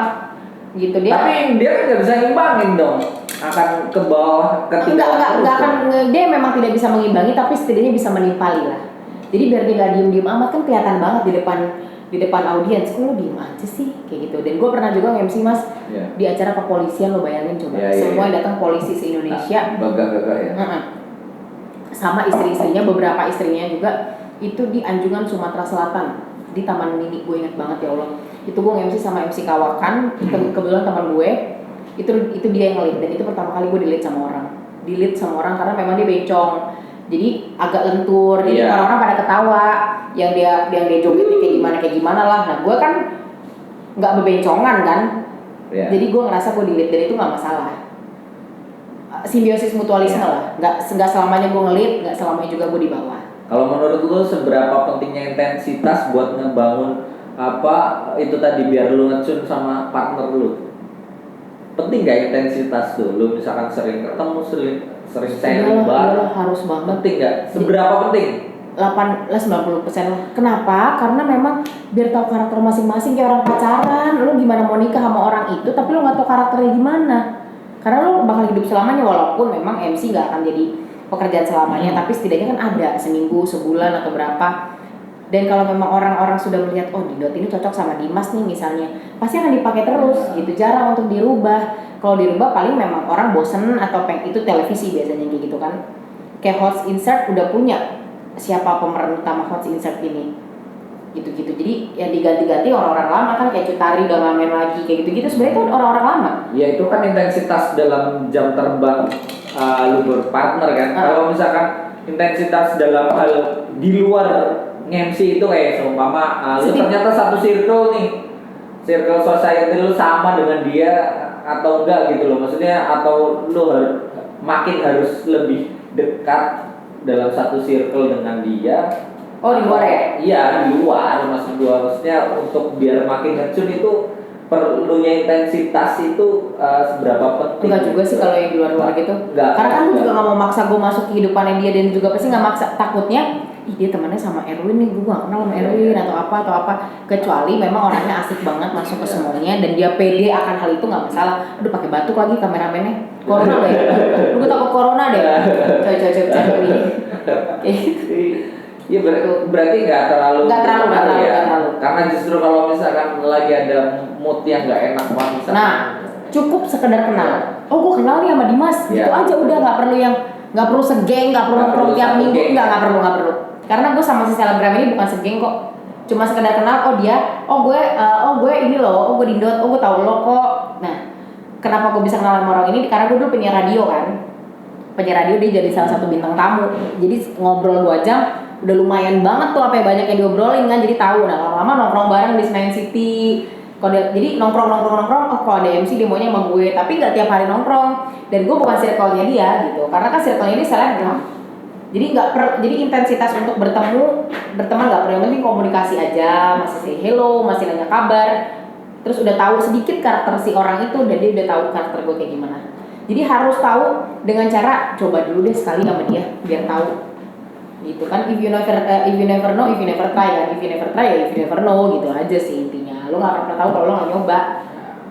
Gitu dia. Tapi dia kan nggak bisa ngimbangin dong. Akan ke bawah ketika. Nggak akan. Dia memang tidak bisa mengimbangi, tapi setidaknya bisa menimpali lah. Jadi biar dia nggak diem amat kan kelihatan banget di depan audiens, kok lo diem aja sih kayak gitu. Dan gue pernah juga nge-MC mas di acara kepolisian, lo bayangin coba semua yang datang polisi se-Indonesia, gagah ya. Sama istri-istrinya, beberapa istrinya juga itu di Anjungan Sumatera Selatan di Taman Mini, gue ingat banget ya Allah. Itu gue nge-MC sama MC Kawakan, kebetulan teman gue itu dia yang nge-lead, dan itu pertama kali gue di-lead sama orang karena memang dia bencong. Jadi agak lentur, jadi orang-orang pada ketawa, yang dia jogetnya kayak gimana lah. Nah gue kan nggak bebencongan kan, jadi gue ngerasa gue di-lead dan itu nggak masalah. Simbiosis mutualisme lah, nggak selamanya gue nge-lead, nggak selamanya juga gue di bawah. Kalau menurut lu seberapa pentingnya intensitas buat ngebangun itu tadi biar lu ngecun sama partner lu? Penting nggak intensitas tuh? Lu misalkan sering ketemu, sering sharing bareng, harus banget. Penting nggak? Seberapa penting? 90% lah. Kenapa? Karena memang biar tahu karakter masing-masing, kayak orang pacaran. Lu gimana mau nikah sama orang itu, tapi lu nggak tahu karakternya gimana. Karena lu bakal hidup selamanya, walaupun memang MC nggak akan jadi pekerjaan selamanya, tapi setidaknya kan ada seminggu, sebulan atau berapa. Dan kalau memang orang-orang sudah melihat, oh Dindot ini cocok sama Dimas nih misalnya, pasti akan dipakai terus gitu, jarang untuk dirubah. Kalau dirubah paling memang orang bosen atau itu televisi biasanya kayak gitu kan. Kayak Hots Insert udah punya siapa pemeran utama Hots Insert ini, gitu-gitu. Jadi yang diganti-ganti orang-orang lama kan, kayak Cutari udah ngamen lagi kayak gitu-gitu. Sebenarnya itu orang-orang lama. Ya itu kan intensitas dalam jam terbang lu berpartner kan. Kalau misalkan intensitas dalam hal di luar nge-MC itu kayak seumpama lu ternyata satu circle nih, circle society lu sama dengan dia atau enggak gitu loh, maksudnya atau lu makin harus lebih dekat dalam satu circle dengan dia. Oh di luar ya? Iya di luar, maksudnya untuk biar makin ngecun itu perlunya intensitas itu seberapa penting? Enggak juga sih kalau yang di luar-luar gitu. Enggak. Karena kan gue juga nggak mau maksa gue masuk kehidupannya dia, dan juga pasti nggak maksa, takutnya ih dia temannya sama Erwin nih, gue gak kenal sama Erwin atau apa. Kecuali memang orangnya asik banget masuk ke semuanya dan dia pede akan hal itu, nggak masalah. Aduh pakai batuk lagi kameramennya, corona deh. Gue takut corona deh. Coy ini. Iya berarti nggak terlalu ya. Karena justru kalau misalkan lagi ada mood yang nggak enak banget misalkan. Nah, cukup sekedar kenal. Oh, gue kenal nih sama Dimas. Gitu aja udah, nggak perlu segeng, nggak perlu nongkrong tiap minggu, nggak perlu. Karena gue sama si selebgram ini bukan segeng kok. Cuma sekedar kenal, gue ini loh, gue Dindot, gue tahu lo kok. Nah, kenapa gue bisa kenal sama orang ini? Karena gue dulu penyiar radio kan. Penyiar radio dia jadi salah satu bintang tamu. Jadi ngobrol 2 jam udah lumayan banget tuh apa yang banyak yang diobrolin kan, jadi tahu. Nah lama-lama nongkrong bareng di Senayan City. Jadi nongkrong, oh kalau ada MC dia maunya sama gue, tapi nggak tiap hari nongkrong. Dan gue bukan circle-nya dia gitu, karena kan circle-nya ini selebgram. Jadi intensitas untuk berteman nggak perlu, yang penting komunikasi aja, masih say hello, masih nanya kabar. Terus udah tahu sedikit karakter si orang itu dan dia udah tahu karakter gue kayak gimana. Jadi harus tahu dengan cara coba dulu deh sekali sama dia biar tahu. Gitu kan, if you never know, if you never try kan, if you never try ya if you never know, gitu aja sih intinya. Lo nggak akan pernah tahu kalau lo nggak nyoba.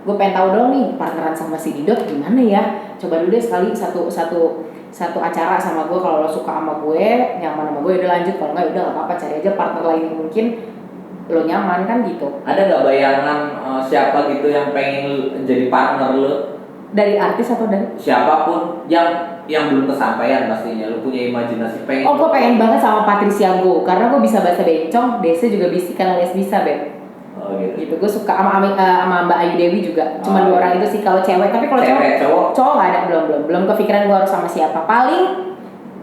Gue pengen tahu dong nih partneran sama si Didot gimana ya, coba dulu deh sekali satu acara sama gue. Kalau lo suka sama gue, nyaman sama gue, udah lanjut. Kalau nggak udah nggak apa-apa, cari aja partner lain yang mungkin lo nyaman kan gitu. Ada nggak bayangan siapa gitu yang pengen jadi partner lo? Dari artis atau dari siapapun yang belum kesampaian, pastinya lu punya imajinasi pengen. Oh, gue pengen banget sama Patricia Go karena gue bisa bahasa bencong, Desa juga bisikan alias bisa, Beb. Oh gitu. Gue suka sama Mbak Ayu Dewi juga. Cuma 2 orang itu sih kalau cewek. Tapi kalau cowok nggak ada, belum kepikiran gue harus sama siapa. Paling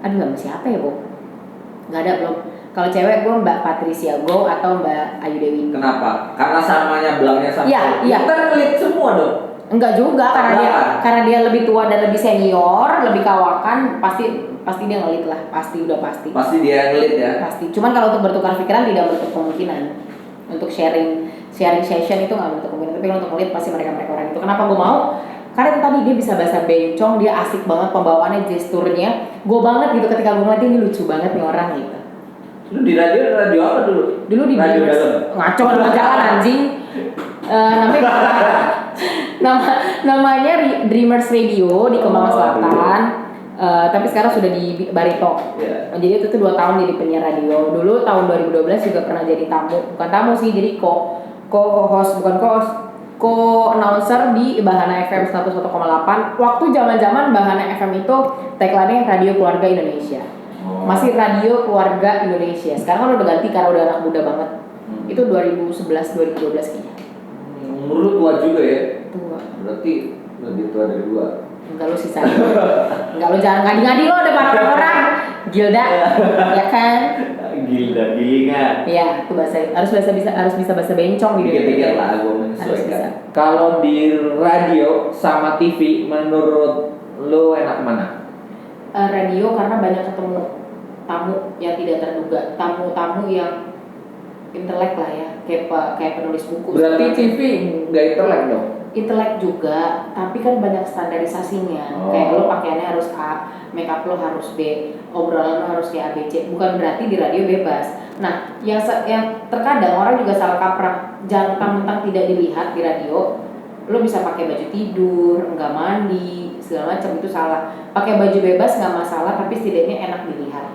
sama siapa ya, Bu? Nggak ada, belum. Kalau cewek gue Mbak Patricia Go atau Mbak Ayu Dewi. Kenapa? Karena samanya belakangnya sama. Iya. Kita ngeliat semua dong. Enggak juga, karena dia lebih tua dan lebih senior, lebih kawakan, pasti dia ngelit lah, pasti dia ngelit ya. Pasti. Cuman kalau untuk bertukar pikiran tidak menutup kemungkinan. Untuk sharing session itu nggak menutup kemungkinan, tapi kalau untuk ngelit pasti mereka orang itu. Kenapa gue mau? Karena itu tadi dia bisa bahasa bencong, dia asik banget pembawaannya, gesturnya, gue banget gitu ketika gue ngeliat ini lucu banget nih orang gitu. Lu di radio apa dulu? Dulu di radio dalam. Ngaco jalan anjing. Namanya Dreamers Radio di Kembangan Selatan. Tapi sekarang sudah di Barito. Yeah. Jadi itu 2 tahun jadi penyiar radio. Dulu tahun 2012 juga pernah jadi bukan tamu sih, jadi co-announcer di Bahana FM 101,8. Waktu zaman-zaman Bahana FM itu tagline-nya Radio Keluarga Indonesia. Masih Radio Keluarga Indonesia. Sekarang kan udah ganti karena udah anak muda banget. Itu 2011 2012 kayaknya. Umur lu tua juga ya? Tua. Berarti lebih tua dari gua. Enggak, lu sisa. Enggak, lu jangan ngadi-ngadi lo depan orang. Gilda. Ya kan? Gilda, gilingan. Iya, itu harus bisa bahasa bencong gitu. Dikit-dikit lah gua menyesuaikan. Kalau di radio sama TV menurut lu enak mana? Radio karena banyak ketemu tamu yang tidak terduga, tamu yang intelek lah ya, kayak penulis buku. Berarti TV nggak intelek dong? Intelek juga, tapi kan banyak standarisasinya. Kayak lo pakaiannya harus A, makeup lo harus B, obrolan lo harus kayak ABC. Bukan berarti di radio bebas. Nah, yang terkadang orang juga salah kaprah, jangan mentang-mentang tidak dilihat di radio. Lo bisa pakai baju tidur, enggak mandi, segala macam, itu salah. Pakai baju bebas nggak masalah, tapi setidaknya enak dilihat.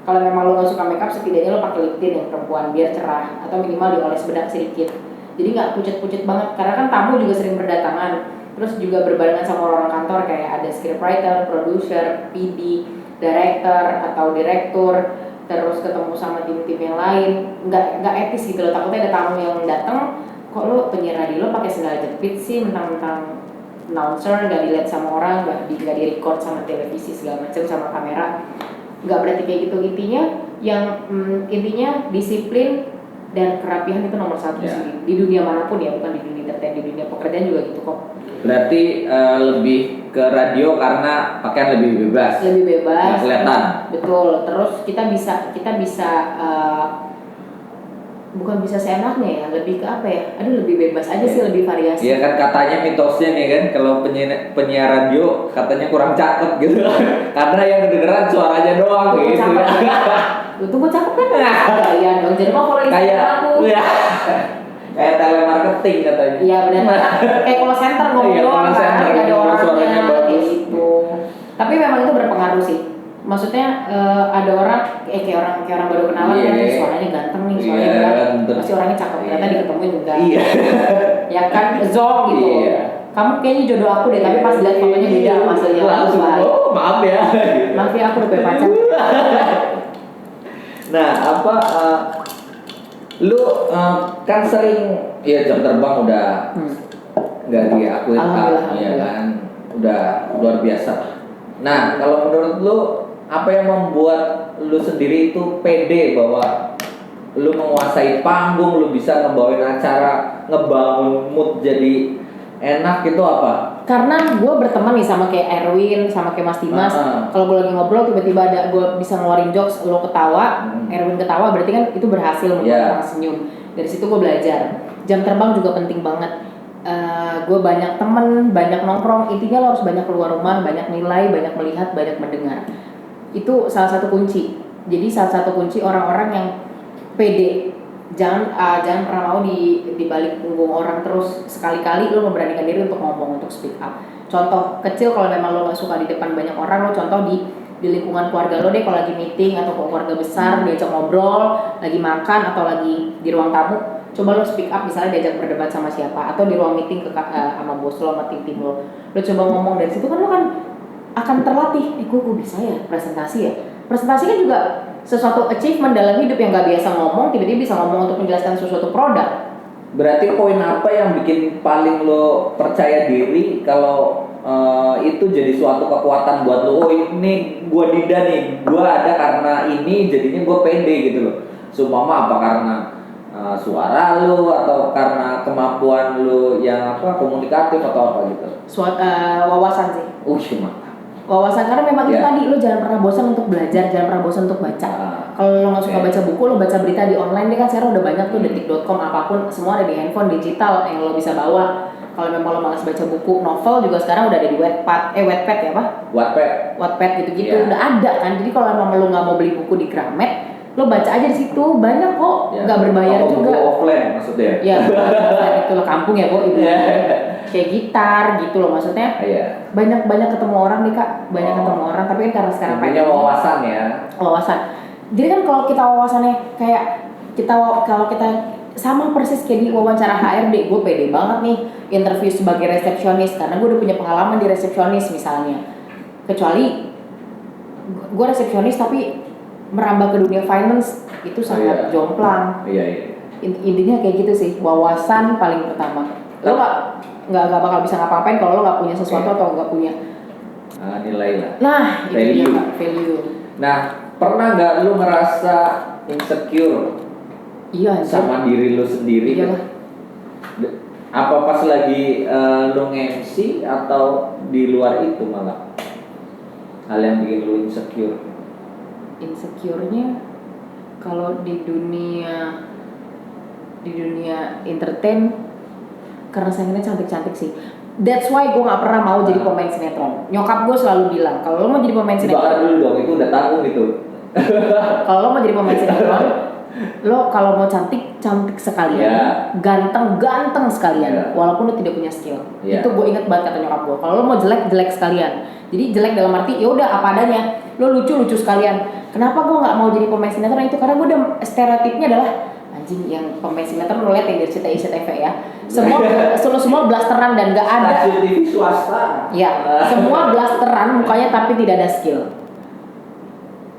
Kalau memang lo nggak suka makeup, setidaknya lo pakai lip tint yang perempuan biar cerah, atau minimal dioles bedak sedikit. Jadi nggak pucet-pucet banget, karena kan tamu juga sering berdatangan. Terus juga berbarengan sama orang kantor, kayak ada scriptwriter, producer, PD, director atau direktur, terus ketemu sama tim-tim yang lain. Nggak etis gitu loh. Takutnya ada tamu yang datang, kok lo penyiar radio lo pakai sendal jepit sih, mentang-mentang announcer, nggak dilihat sama orang, nggak di record sama televisi segala macam sama kamera. Nggak berarti kayak gitu. Intinya disiplin dan kerapihan itu nomor 1 sih di dunia manapun ya, bukan di dunia entertain, di dunia pekerjaan juga gitu kok. Berarti lebih ke radio karena pakaian lebih bebas. Nggak kelihatan. Betul. Terus kita bisa bukan bisa seenaknya ya, lebih ke apa ya? Aduh, lebih bebas aja sih, lebih variasi. Iya kan katanya mitosnya nih kan kalau penyiar radio katanya kurang cakep gitu. Karena yang kedengeran suaranya doang Gue gitu cakep ya. ya. Tuh gue cakep kan? Iya dong. Jadi mau follow Instagram Kayak aku. ya. Kayak telemarketing katanya. Iya benar. Kayak call center ngomong Iya, doang call kan, center, nggak ada ngomong suaranya orangnya kayak bagus. gitu. Tapi memang itu berpengaruh sih. Maksudnya ada orang kayak orang baru kenalan kan, Iya. suaranya ganteng nih, suaranya Iya, berat, bener. pasti orangnya cakep. Ternyata Iya. diketemuin enggak. Iya. Ya kan, zong gitu. Iya. Kamu kayaknya jodoh aku deh, tapi pas lihat fotonya beda sama hasilnya langsung. Oh, maaf ya. Maaf ya, aku udah punya pacar. Nah, apa lu kan sering ya jam terbang udah nggak diakui ya kan, udah luar biasa. Nah, kalau menurut lu apa yang membuat lu sendiri itu pede bahwa lu menguasai panggung, lu bisa ngebawain acara, ngebangun mood jadi enak itu apa? Karena gue berteman nih sama kayak Erwin, sama kayak Mas Dimas. Kalau gue lagi ngobrol tiba-tiba ada gue bisa ngeluarin jokes, lo ketawa, Erwin ketawa, berarti kan itu berhasil membuat orang senyum. Dari situ gue belajar. Jam terbang juga penting banget. Gue banyak temen, banyak nongkrong. Intinya lo harus banyak keluar rumah, banyak nilai, banyak melihat, banyak mendengar. Itu salah satu kunci. Jadi salah satu kunci orang-orang yang pede. Jangan pernah mau di balik punggung orang terus. Sekali-kali lo memberanikan diri untuk ngomong, untuk speak up. Contoh kecil kalau memang lo gak suka di depan banyak orang, lo contoh di lingkungan keluarga lo deh, kalau lagi meeting atau keluarga besar diajak ngobrol, lagi makan atau lagi di ruang tamu, coba lo speak up, misalnya diajak berdebat sama siapa atau di ruang meeting sama bos lo, sama tim lo coba ngomong. Dari situ kan lo kan akan terlatih. Gue bisa ya presentasi ya. Presentasi kan juga sesuatu achievement dalam hidup, yang gak biasa ngomong tiba-tiba bisa ngomong untuk menjelaskan sesuatu produk. Berarti poin apa yang bikin paling lo percaya diri kalau itu jadi suatu kekuatan buat lo? Oh ini gue Dinda nih, gue ada karena ini jadinya gue pede gitu loh. Seumpama apa karena suara lo atau karena kemampuan lo yang apa komunikatif atau apa gitu? Wawasan sih. Mantap. Wawasan, karena memang itu tadi, lo jangan pernah bosan untuk belajar, jangan pernah bosan untuk baca. Kalau lo nggak suka baca buku, lo baca berita di online deh kan, sekarang udah banyak tuh, detik.com apapun, semua ada di handphone digital yang lo bisa bawa. Kalau memang lo malas baca buku, novel juga sekarang udah ada di Wattpad ya apa? Wattpad gitu-gitu udah ada kan. Jadi kalau memang lo nggak mau beli buku di Gramet, lo baca aja di situ, banyak kok, nggak berbayar juga. Buku offline maksudnya? Ya, itu lo kampung ya kok, kayak gitar gitu loh maksudnya. Banyak ketemu orang nih kak, ketemu orang, tapi kan karena sekarang punya wawasan ya. Jadi kan kalau kita wawasannya kayak kalau kita sama persis kayak di wawancara HRD, gue pede banget nih interview sebagai resepsionis karena gue udah punya pengalaman di resepsionis misalnya. Kecuali gue resepsionis tapi merambah ke dunia finance, itu sangat jomplang. Intinya kayak gitu sih, wawasan paling pertama. Lo nggak bakal bisa ngapa-ngapain kalau lo nggak punya sesuatu atau nggak punya nilai lah. Nah, itu dia value. Nah, pernah nggak lo ngerasa insecure? Iya, sama diri lo sendiri? Iya lah. Apa pas lagi lo nge-MC atau di luar itu malah hal yang bikin lo insecure? Insecure-nya kalau di dunia entertain, karena saingannya cantik-cantik sih. That's why gue nggak pernah mau jadi pemain sinetron. Nyokap gue selalu bilang kalau lo mau jadi pemain sinetron, dibakar dulu dong, itu udah tanggung gitu. Kalau lo mau jadi pemain sinetron, lo kalau mau cantik sekalian, ganteng sekalian, walaupun lo tidak punya skill. Itu gue inget banget kata nyokap gue. Kalau lo mau jelek sekalian. Jadi jelek dalam arti ya udah apa adanya. Lo lucu sekalian. Kenapa gue nggak mau jadi pemain sinetron itu? Karena gue udah stereotipnya adalah anjing yang pemain sinetron, lo lihat yang dari CTI-CTV ya. Semua blasteran dan nggak ada. Stasiun TV swasta. Ya, semua blasteran mukanya tapi tidak ada skill.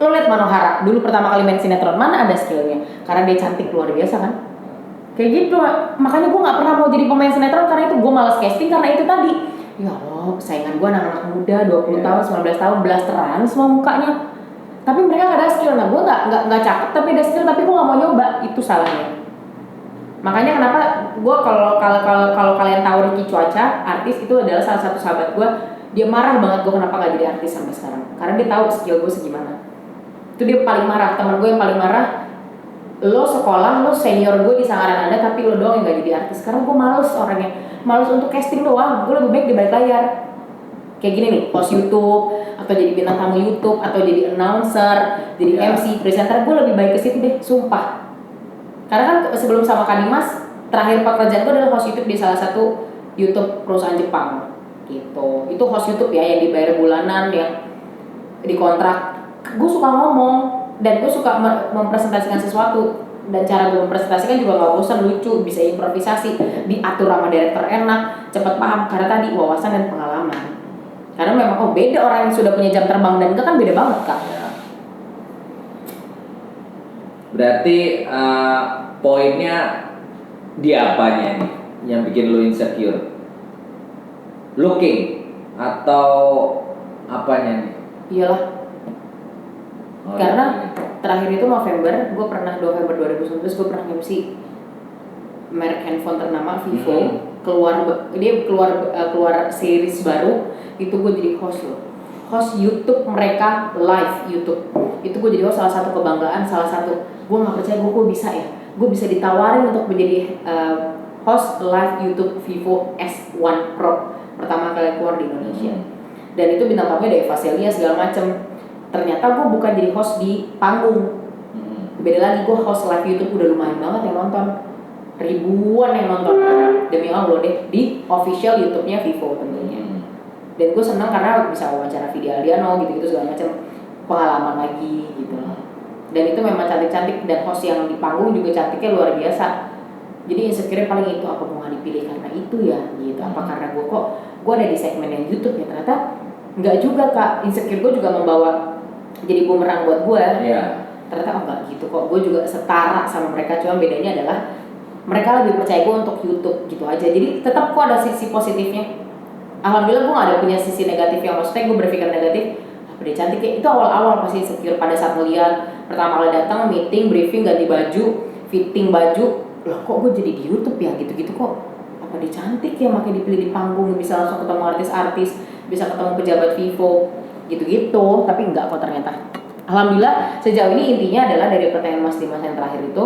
Lo liat Manohara, dulu pertama kali main sinetron, mana ada skillnya? Karena dia cantik luar biasa kan? Kayak gitu, makanya gue gak pernah mau jadi pemain sinetron karena itu gue malas casting karena itu tadi. Ya Allah, saingan gue anak-anak muda, 20 tahun, 19 tahun, blasteran semua mukanya. Tapi mereka gak ada skill, nah gue gak cakep tapi ada skill, tapi gue gak mau nyoba, itu salahnya. Makanya kenapa gue kalau kalian tahu Ricky Cuaca, artis itu adalah salah satu sahabat gue, dia marah banget gue kenapa gak jadi artis sampai sekarang. Karena dia tahu skill gue segimana. Itu dia paling marah, teman gue yang paling marah. lo sekolah, lo senior gue di Sangaran Anda, tapi lo doang yang gak jadi artis. Sekarang gue males orangnya, males untuk casting doang. Gue lebih baik di balik layar. Kayak gini nih, host YouTube, atau jadi bintang tamu YouTube, atau jadi announcer, jadi MC, presenter. Gue lebih baik ke situ deh, sumpah. Karena kan sebelum sama Kak Dimas, terakhir pekerjaan gue adalah host YouTube di salah satu YouTube perusahaan Jepang. Gitu. Itu host YouTube ya, yang dibayar bulanan, yang dikontrak. Gue suka ngomong. Dan gue suka mempresentasikan sesuatu, dan cara gue mempresentasikan juga gak bosan, lucu, bisa improvisasi, diatur sama director enak, cepat paham, karena tadi wawasan dan pengalaman. Karena memang beda orang yang sudah punya jam terbang dan enggak kan beda banget Kak. Ya. Berarti poinnya di apanya nih yang bikin lu insecure? Looking atau apanya nih? Iyalah. Karena terakhir itu November, gue pernah November 2019 gue pernah MC merek handphone ternama Vivo, keluar series baru, itu gue jadi host loh, host YouTube mereka, live YouTube. Itu gue jadi host, salah satu kebanggaan, salah satu gue nggak percaya gue bisa ya, gue bisa ditawarin untuk menjadi host live YouTube Vivo S1 Pro pertama kali keluar di Indonesia. Dan itu bintang tamunya ada Eva Celia segala macem. Ternyata gue bukan jadi host di panggung. Beda lagi, gue host live YouTube udah lumayan banget yang nonton. Ribuan yang nonton. Demi Allah deh, di official YouTube-nya Vivo tentunya. Dan gue senang karena bisa wawancara Vidi Aldiano gitu-gitu segala macam, pengalaman lagi gitu. Dan itu memang cantik-cantik, dan host yang di panggung juga cantiknya luar biasa. Jadi insecure paling itu, apa gue gak dipilih karena itu ya gitu. Apa karena gue ada di segmen yang YouTube ya, ternyata enggak juga Kak. Insecure gue juga membawa jadi bumerang buat gue. Ternyata enggak gitu kok, gue juga setara sama mereka, cuma bedanya adalah mereka lebih percaya gue untuk YouTube gitu aja. Jadi tetap kok ada sisi positifnya. Alhamdulillah gue gak ada punya sisi negatif yang maksudnya gue berpikir negatif. Apa dia cantik ya, itu awal-awal pasti insecure pada saat melihat pertama kali datang meeting, briefing, ganti baju, fitting baju, loh kok gue jadi di YouTube ya gitu-gitu kok. Apa dia cantik ya, makanya dipilih di panggung, bisa langsung ketemu artis-artis, bisa ketemu pejabat Vivo gitu-gitu. Tapi enggak kok ternyata. Alhamdulillah sejauh ini intinya adalah dari pertanyaan Mas Dimas yang terakhir itu,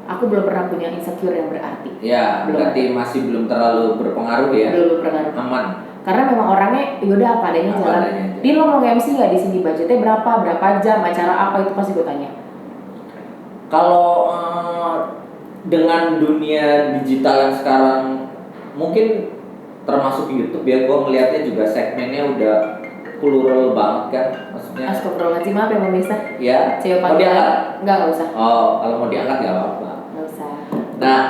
aku belum pernah punya insecure yang berarti. Ya, berarti masih belum terlalu berpengaruh ya. Belum berpengaruh. Aman. Karena memang orangnya yaudah apa adanya jalan. Dia lo mau MC nggak di sini, budgetnya berapa jam, acara apa, itu pasti gue tanya. Kalau dengan dunia digital yang sekarang, mungkin termasuk YouTube ya, gue ngelihatnya juga segmennya udah plural banget kan, maksudnya. Astagfirullahaladzim, apa yang pemirsa? Ya. Mau diangkat? Nggak usah. Oh, kalau mau diangkat nggak apa-apa. Nggak usah. Nah,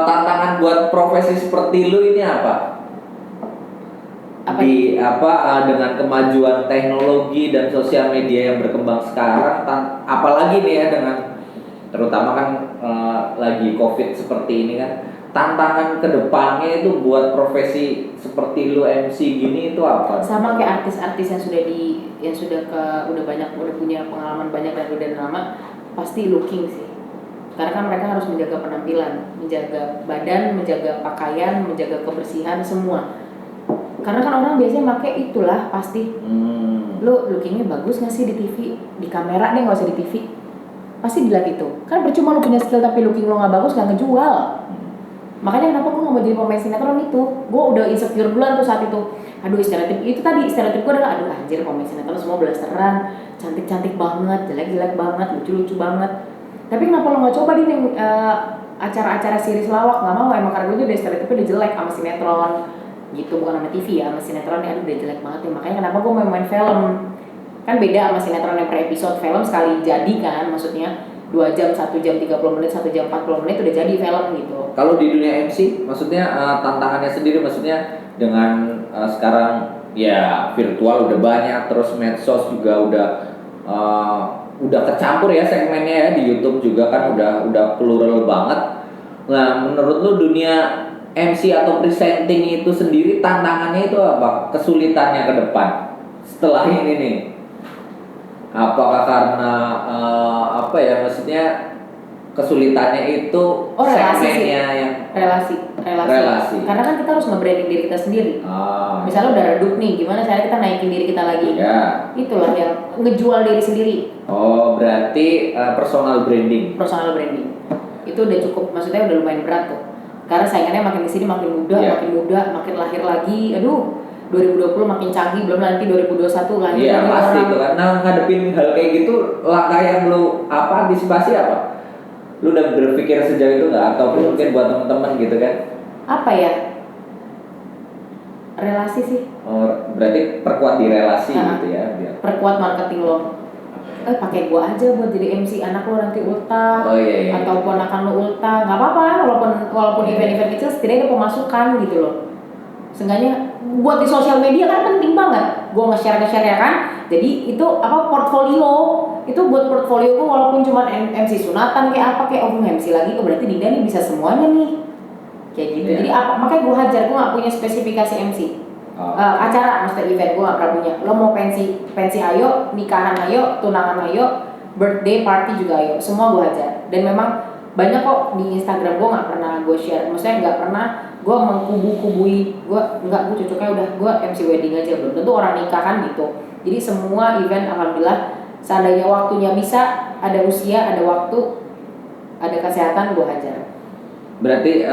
tantangan buat profesi seperti lu ini apa? Dengan kemajuan teknologi dan sosial media yang berkembang sekarang, apalagi nih ya dengan terutama kan lagi COVID seperti ini kan, tantangan kedepannya itu buat profesi seperti lu MC gini itu apa? Sama kayak artis-artis yang udah punya pengalaman banyak dan udah lama, pasti looking sih. Karena kan mereka harus menjaga penampilan, menjaga badan, menjaga pakaian, menjaga kebersihan semua. Karena kan orang biasanya pakai itulah pasti. Lu lookingnya bagus nggak sih di TV, di kamera deh, nggak usah di TV. Pasti dilihat itu. Kan percuma lu punya skill tapi looking lu nggak bagus, nggak ngejual. Makanya kenapa gue nggak mau jadi pemain sinetron itu? Gue udah insecure duluan tuh saat itu. Aduh stereotip gue adalah aduh anjir pemain sinetron semua blasteran, cantik banget, jelek banget, lucu banget. Tapi kenapa lo nggak coba di acara-acara series lawak? Nggak mau, emang karena gue udah stereotipnya udah jelek sama sinetron. Gitu, bukan sama TV ya, sama sinetron aduh udah jelek banget ya. Makanya kenapa gue main film, kan beda sama sinetron yang per episode. Film sekali jadi kan, maksudnya 2 jam, 1 jam 30 menit, 1 jam 40 menit udah jadi film gitu. Kalau di dunia MC, maksudnya tantangannya sendiri, maksudnya dengan sekarang ya virtual udah banyak, terus medsos juga udah kecampur ya segmennya ya, di YouTube juga kan udah plural banget. Nah, menurut lu dunia MC atau presenting itu sendiri tantangannya itu apa? Kesulitannya ke depan setelah ini nih. Apakah karena maksudnya kesulitannya itu relasi sih. segmennya yang relasi. Karena kan kita harus nge-branding diri kita sendiri. Misalnya udah redup nih, gimana cara kita naikin diri kita lagi? Ya. Itulah yang ngejual diri sendiri. Oh, berarti personal branding. Personal branding. Itu udah cukup, maksudnya udah lumayan berat tuh. Karena saingannya makin kesini makin muda, makin lahir lagi. Aduh, 2020 makin canggih, belum nanti 2021 lahir. Iya, pasti itu kan. Nah, ngadepin hal kayak gitu, langkah yang lu antisipasi apa? Lu udah berpikir sejauh itu nggak? Atau mungkin buat teman-teman gitu kan? Apa ya? Relasi sih. Oh, berarti perkuat di relasi gitu ya, biar perkuat marketing lo. Pakai gua aja buat jadi MC anak lo nanti ulta. Iya. Atau ponakan lo ulta, nggak apa-apa. Walaupun event-event kecil setidaknya ada pemasukan gitu loh. Seenggaknya buat di sosial media kan penting banget. Gua nge-share ya kan. Jadi itu portfolio. Itu buat portfolio gua walaupun cuma MC sunatan kayak MC lagi, berarti Dinda nih bisa semuanya nih. Kayak gitu. Jadi makanya gua hajar, gua nggak punya spesifikasi MC. Acara, maksudnya event gue gak pernah punya. Lo mau pensi ayo, nikahan ayo, tunangan ayo, birthday party juga ayo, semua gue ajar. Dan memang banyak kok di Instagram gue gak pernah gue share, maksudnya gak pernah gue mengkubu-kubui. Gue cocoknya udah gue MC wedding aja, belum tentu orang nikah kan gitu. Jadi semua event alhamdulillah seandainya waktunya bisa, ada usia, ada waktu, ada kesehatan, gue hajar. Berarti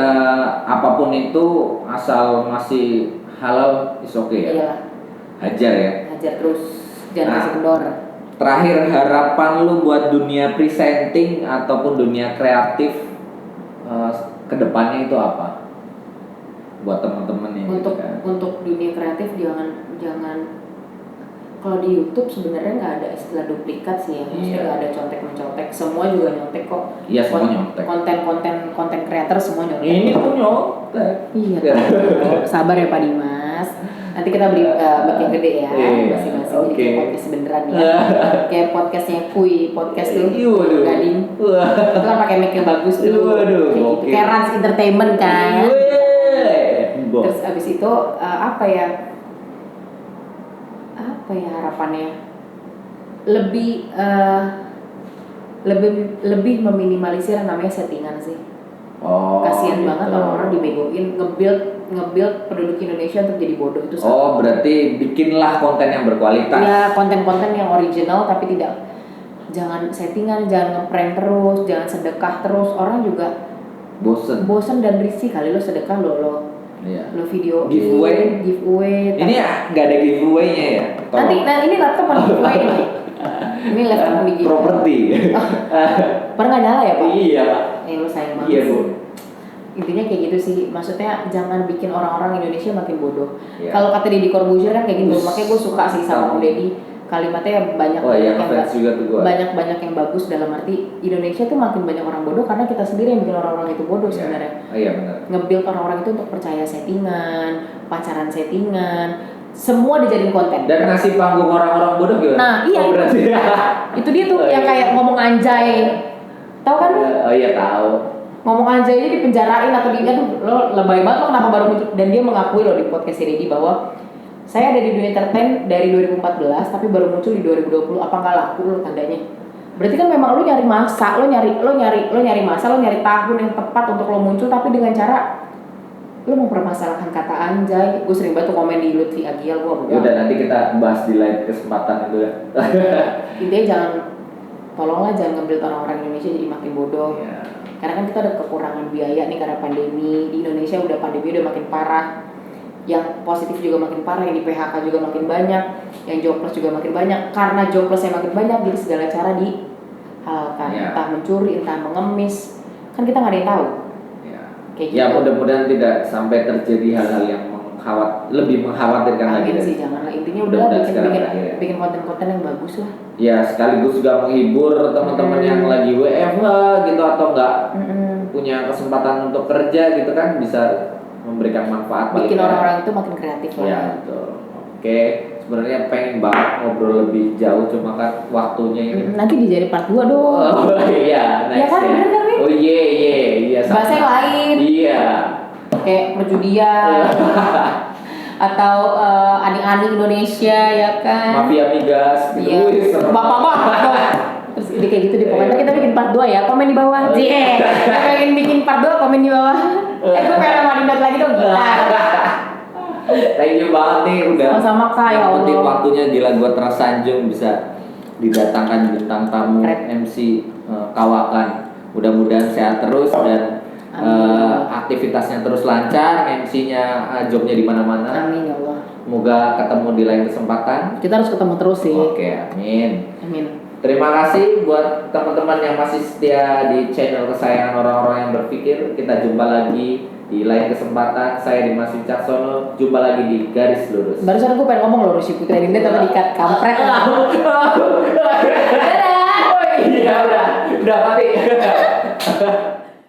apapun itu asal masih halal is okay ya? Iya. Hajar ya? Hajar terus, jangan kasih kendor. Terakhir, harapan lu buat dunia presenting ataupun dunia kreatif kedepannya itu apa? Buat teman-teman yang untuk dunia kreatif jangan kalau di YouTube sebenarnya nggak ada istilah duplikat sih ya, maksudnya nggak ada contek-mencontek, semua juga nyontek kok. Iya, semua nyontek. Konten creator semua nyontek. Ini pun nyontek. Iya. Sabar ya Pak Dimas. Nanti kita beli mic yang gede ya, masing-masing. Jadi kayak podcast beneran ya. Kayak podcastnya Kui, podcast tuh Gading. Itu kan pakai mic yang bagus tuh. Gitu. Kayak Rans Entertainment kan. Terus abis itu apa ya harapannya lebih meminimalisir namanya settingan sih. Kasian gitu. Banget orang-orang dibegoin nge-build penduduk Indonesia untuk jadi bodoh itu. Berarti bikinlah konten yang berkualitas. Ya, konten-konten yang original tapi jangan settingan, jangan ngeprank terus, jangan sedekah terus. Orang juga bosen dan risih kali lo sedekah lo video giveaway. Ini nggak ada giveaway-nya ya? Nanti ini laptop mana giveaway ini? Ini laptop di giveaway. Properti. Pernah nggak nyala ya Pak? Iya Pak. Lo sayang banget. Iya Bu. Intinya kayak gitu sih. Maksudnya jangan bikin orang-orang Indonesia makin bodoh. Kalau kata Deddy Corbuzier kan kayak gitu. Makanya gue suka sih sama Om Deddy. Kalimatnya banyak banyak yang bagus, dalam arti Indonesia tuh makin banyak orang bodoh karena kita sendiri yang bikin orang-orang itu bodoh sebenarnya. Iya benar. Nge-build orang-orang itu untuk percaya settingan, pacaran settingan, semua dijadiin konten. Dan ngasih panggung orang-orang bodoh gimana? Nah iya itu dia tuh yang kayak ngomong anjay, tahu kan? Iya tahu. Ngomong anjay aja dipenjarain atau lo lebay banget lo kenapa baru muncul. Dan dia mengakui lo di podcast Deddy bahwa saya ada di dunia entertain dari 2014 tapi baru muncul di 2020. Apa nggak laku lo tandanya? Berarti kan memang lo nyari masa, lo nyari masa, lo nyari tahun yang tepat untuk lo muncul, tapi dengan cara lo mempermasalahkan kata anjay. Gue sering banget tuh komen di Lutfi Agial, gue udah nanti kita bahas di lain kesempatan itu ya. Intinya tolonglah jangan nge-build orang-orang Indonesia jadi makin bodoh. Karena kan kita ada kekurangan biaya nih karena pandemi. Di Indonesia pandemi udah makin parah. Yang positif juga makin parah, yang di PHK juga makin banyak, yang jobless juga makin banyak. Karena joblessnya makin banyak, jadi segala cara dihalalkan. Entah mencuri, entah mengemis, kan kita nggak ada yang tahu. Kayak gitu. Mudah-mudahan tidak sampai terjadi hal-hal yang lebih mengkhawatirkan lagi. Sih, janganlah. Intinya udah bikin konten-konten yang bagus lah. Ya, sekaligus juga menghibur teman-teman yang lagi WFH gitu atau nggak punya kesempatan untuk kerja gitu kan, bisa memberikan manfaat bikin orang-orang itu makin kreatif lah. Ya betul. Oke, sebenarnya pengen banget ngobrol lebih jauh, cuma kan waktunya ini. Nanti dijadi part 2 dong. Iya, next ya kan, bener kan nih? Oh iya. Bahasa yang lain. Iya. Kayak perjudian. Atau aning-aning Indonesia ya kan. Mafia migas gitu. Iya. Bapak-bapak. Terus kayak gitu di pokoknya kita bikin part 2 ya, komen di bawah. Pengen bikin part 2 komen di bawah. Gue pengen sama Dinda lagi dong. Thank you banget nih udah. Sama-sama Kak, ya Allah. Penting waktunya gila gua tersanjung bisa didatangkan bintang tamu MC Kawakan. Mudah-mudahan sehat terus dan aktivitasnya terus lancar, MC-nya jobnya di mana-mana. Amin ya Allah. Semoga ketemu di lain kesempatan. Kita harus ketemu terus sih. Oke, amin. Amin. Terima kasih buat teman-teman yang masih setia di channel kesayangan orang-orang yang berpikir. Kita jumpa lagi di lain kesempatan. Saya Dimas Wicaksono. Jumpa lagi di Garis Lurus. Barusan gue pengen ngomong loh Rusi Putri Dinda tapi dikat kampret. Dadah. Oh iya udah mati.